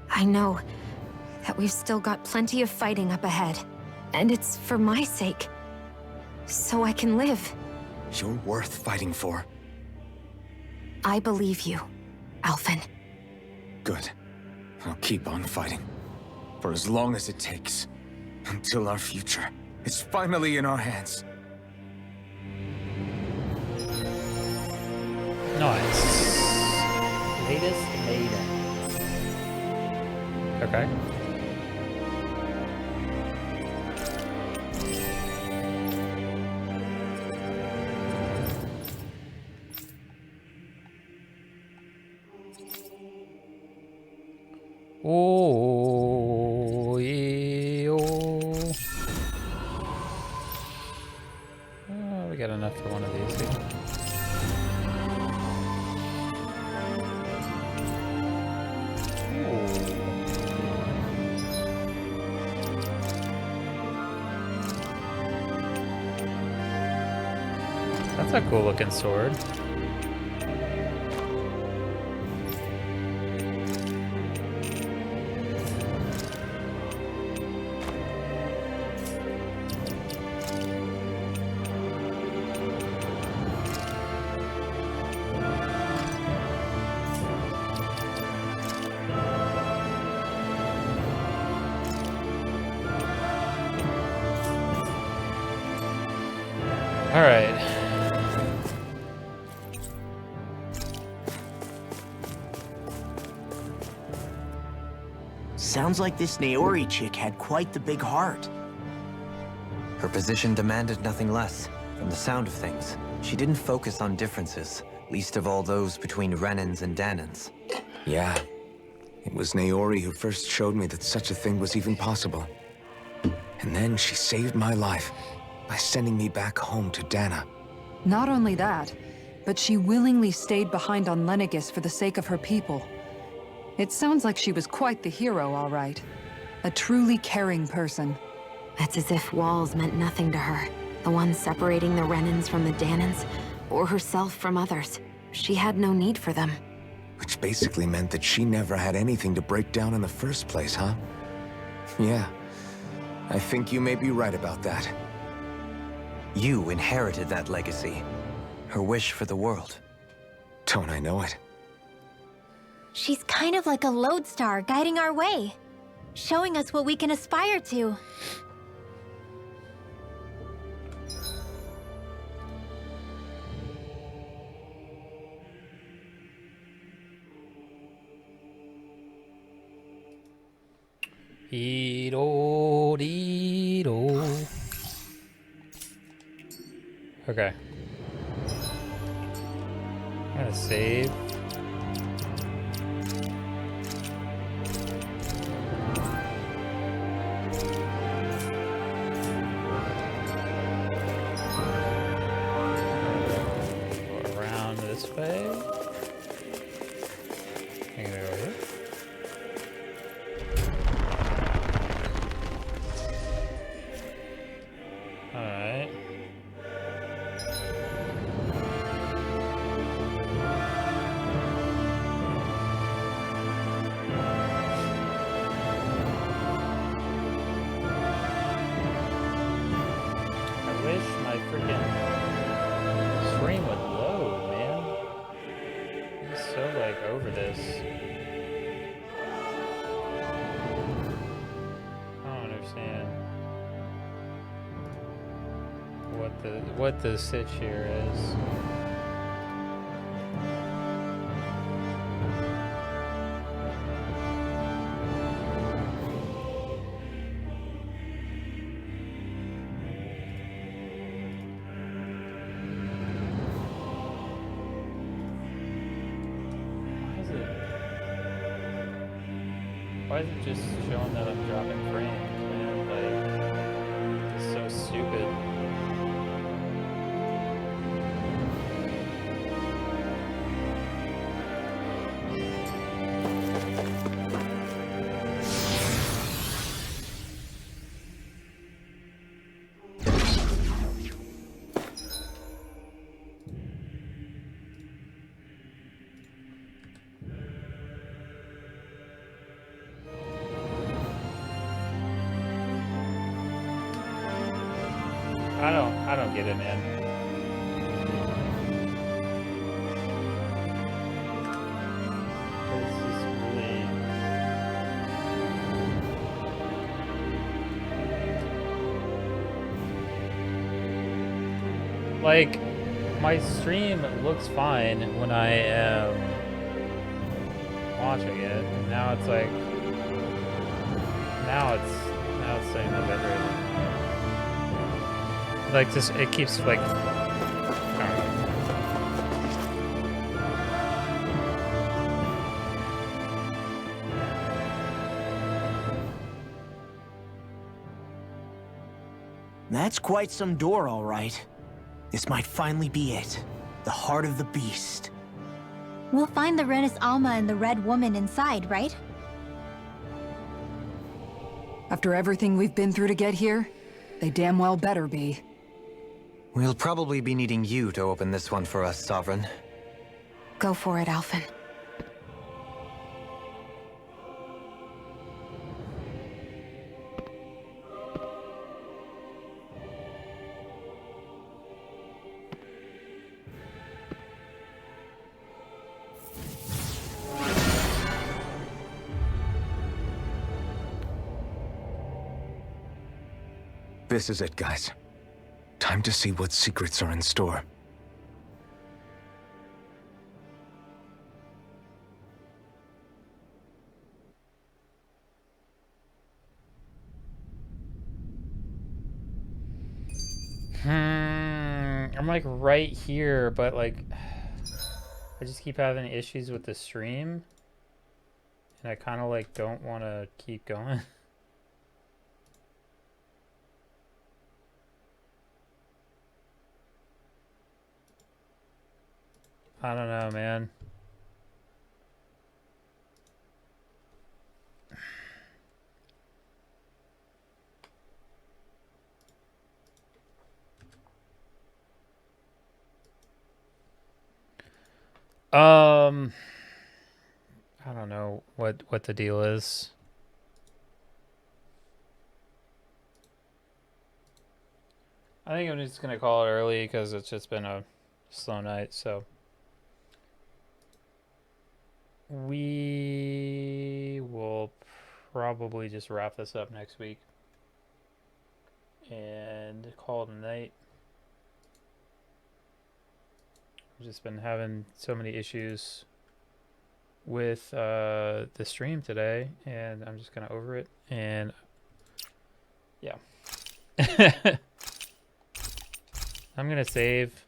I know that we've still got plenty of fighting up ahead, and it's for my sake, so I can live. You're worth fighting for. I believe you, Alphen. Good. I'll keep on fighting. For as long as it takes. Until our future is finally in our hands. Nice. Latest maiden. Okay. Oh, yeah. Oh, we got enough for one of these here. That's a cool looking sword. All right. Sounds like this Naori chick had quite the big heart. Her position demanded nothing less. From the sound of things, she didn't focus on differences, least of all those between Renans and Danans. Yeah. It was Naori who first showed me that such a thing was even possible. And then she saved my life by sending me back home to Dana. Not only that, but she willingly stayed behind on Lenegis for the sake of her people. It sounds like she was quite the hero, all right. A truly caring person. It's as if walls meant nothing to her. The ones separating the Renans from the Danans, or herself from others. She had no need for them. Which basically meant that she never had anything to break down in the first place, huh? Yeah. I think you may be right about that. You inherited that legacy. Her wish for the world. Don't I know it? She's kind of like a lodestar guiding our way, showing us what we can aspire to. Dee-do. Okay. I'm gonna save. Go around this way. I'm gonna go here. Alright. I wish my freaking stream would load, man. I'm so like over this. I don't understand what the sitch here is. Why is it just showing that I'm dropping frames, man? Like, it's so stupid. I don't get it, man. It's just really... Like, my stream looks fine when I am watching it, and now it's like... Now it's saying the bitrate. Like this, it keeps like. I don't know. That's quite some door, all right. This might finally be it. The heart of the beast. We'll find the Renis Alma and the Red Woman inside, right? After everything we've been through to get here, they damn well better be. We'll probably be needing you to open this one for us, Sovereign. Go for it, Alphen. This is it, guys. Time to see what secrets are in store. like right here, but like I just keep having issues with the stream. And I kind of like don't want to keep going. I don't know, man. I don't know what the deal is. I think I'm just gonna call it early because it's just been a slow night, so we will probably just wrap this up next week and call it a night. I've just been having so many issues with the stream today, and I'm just kind of over it. And yeah. I'm gonna save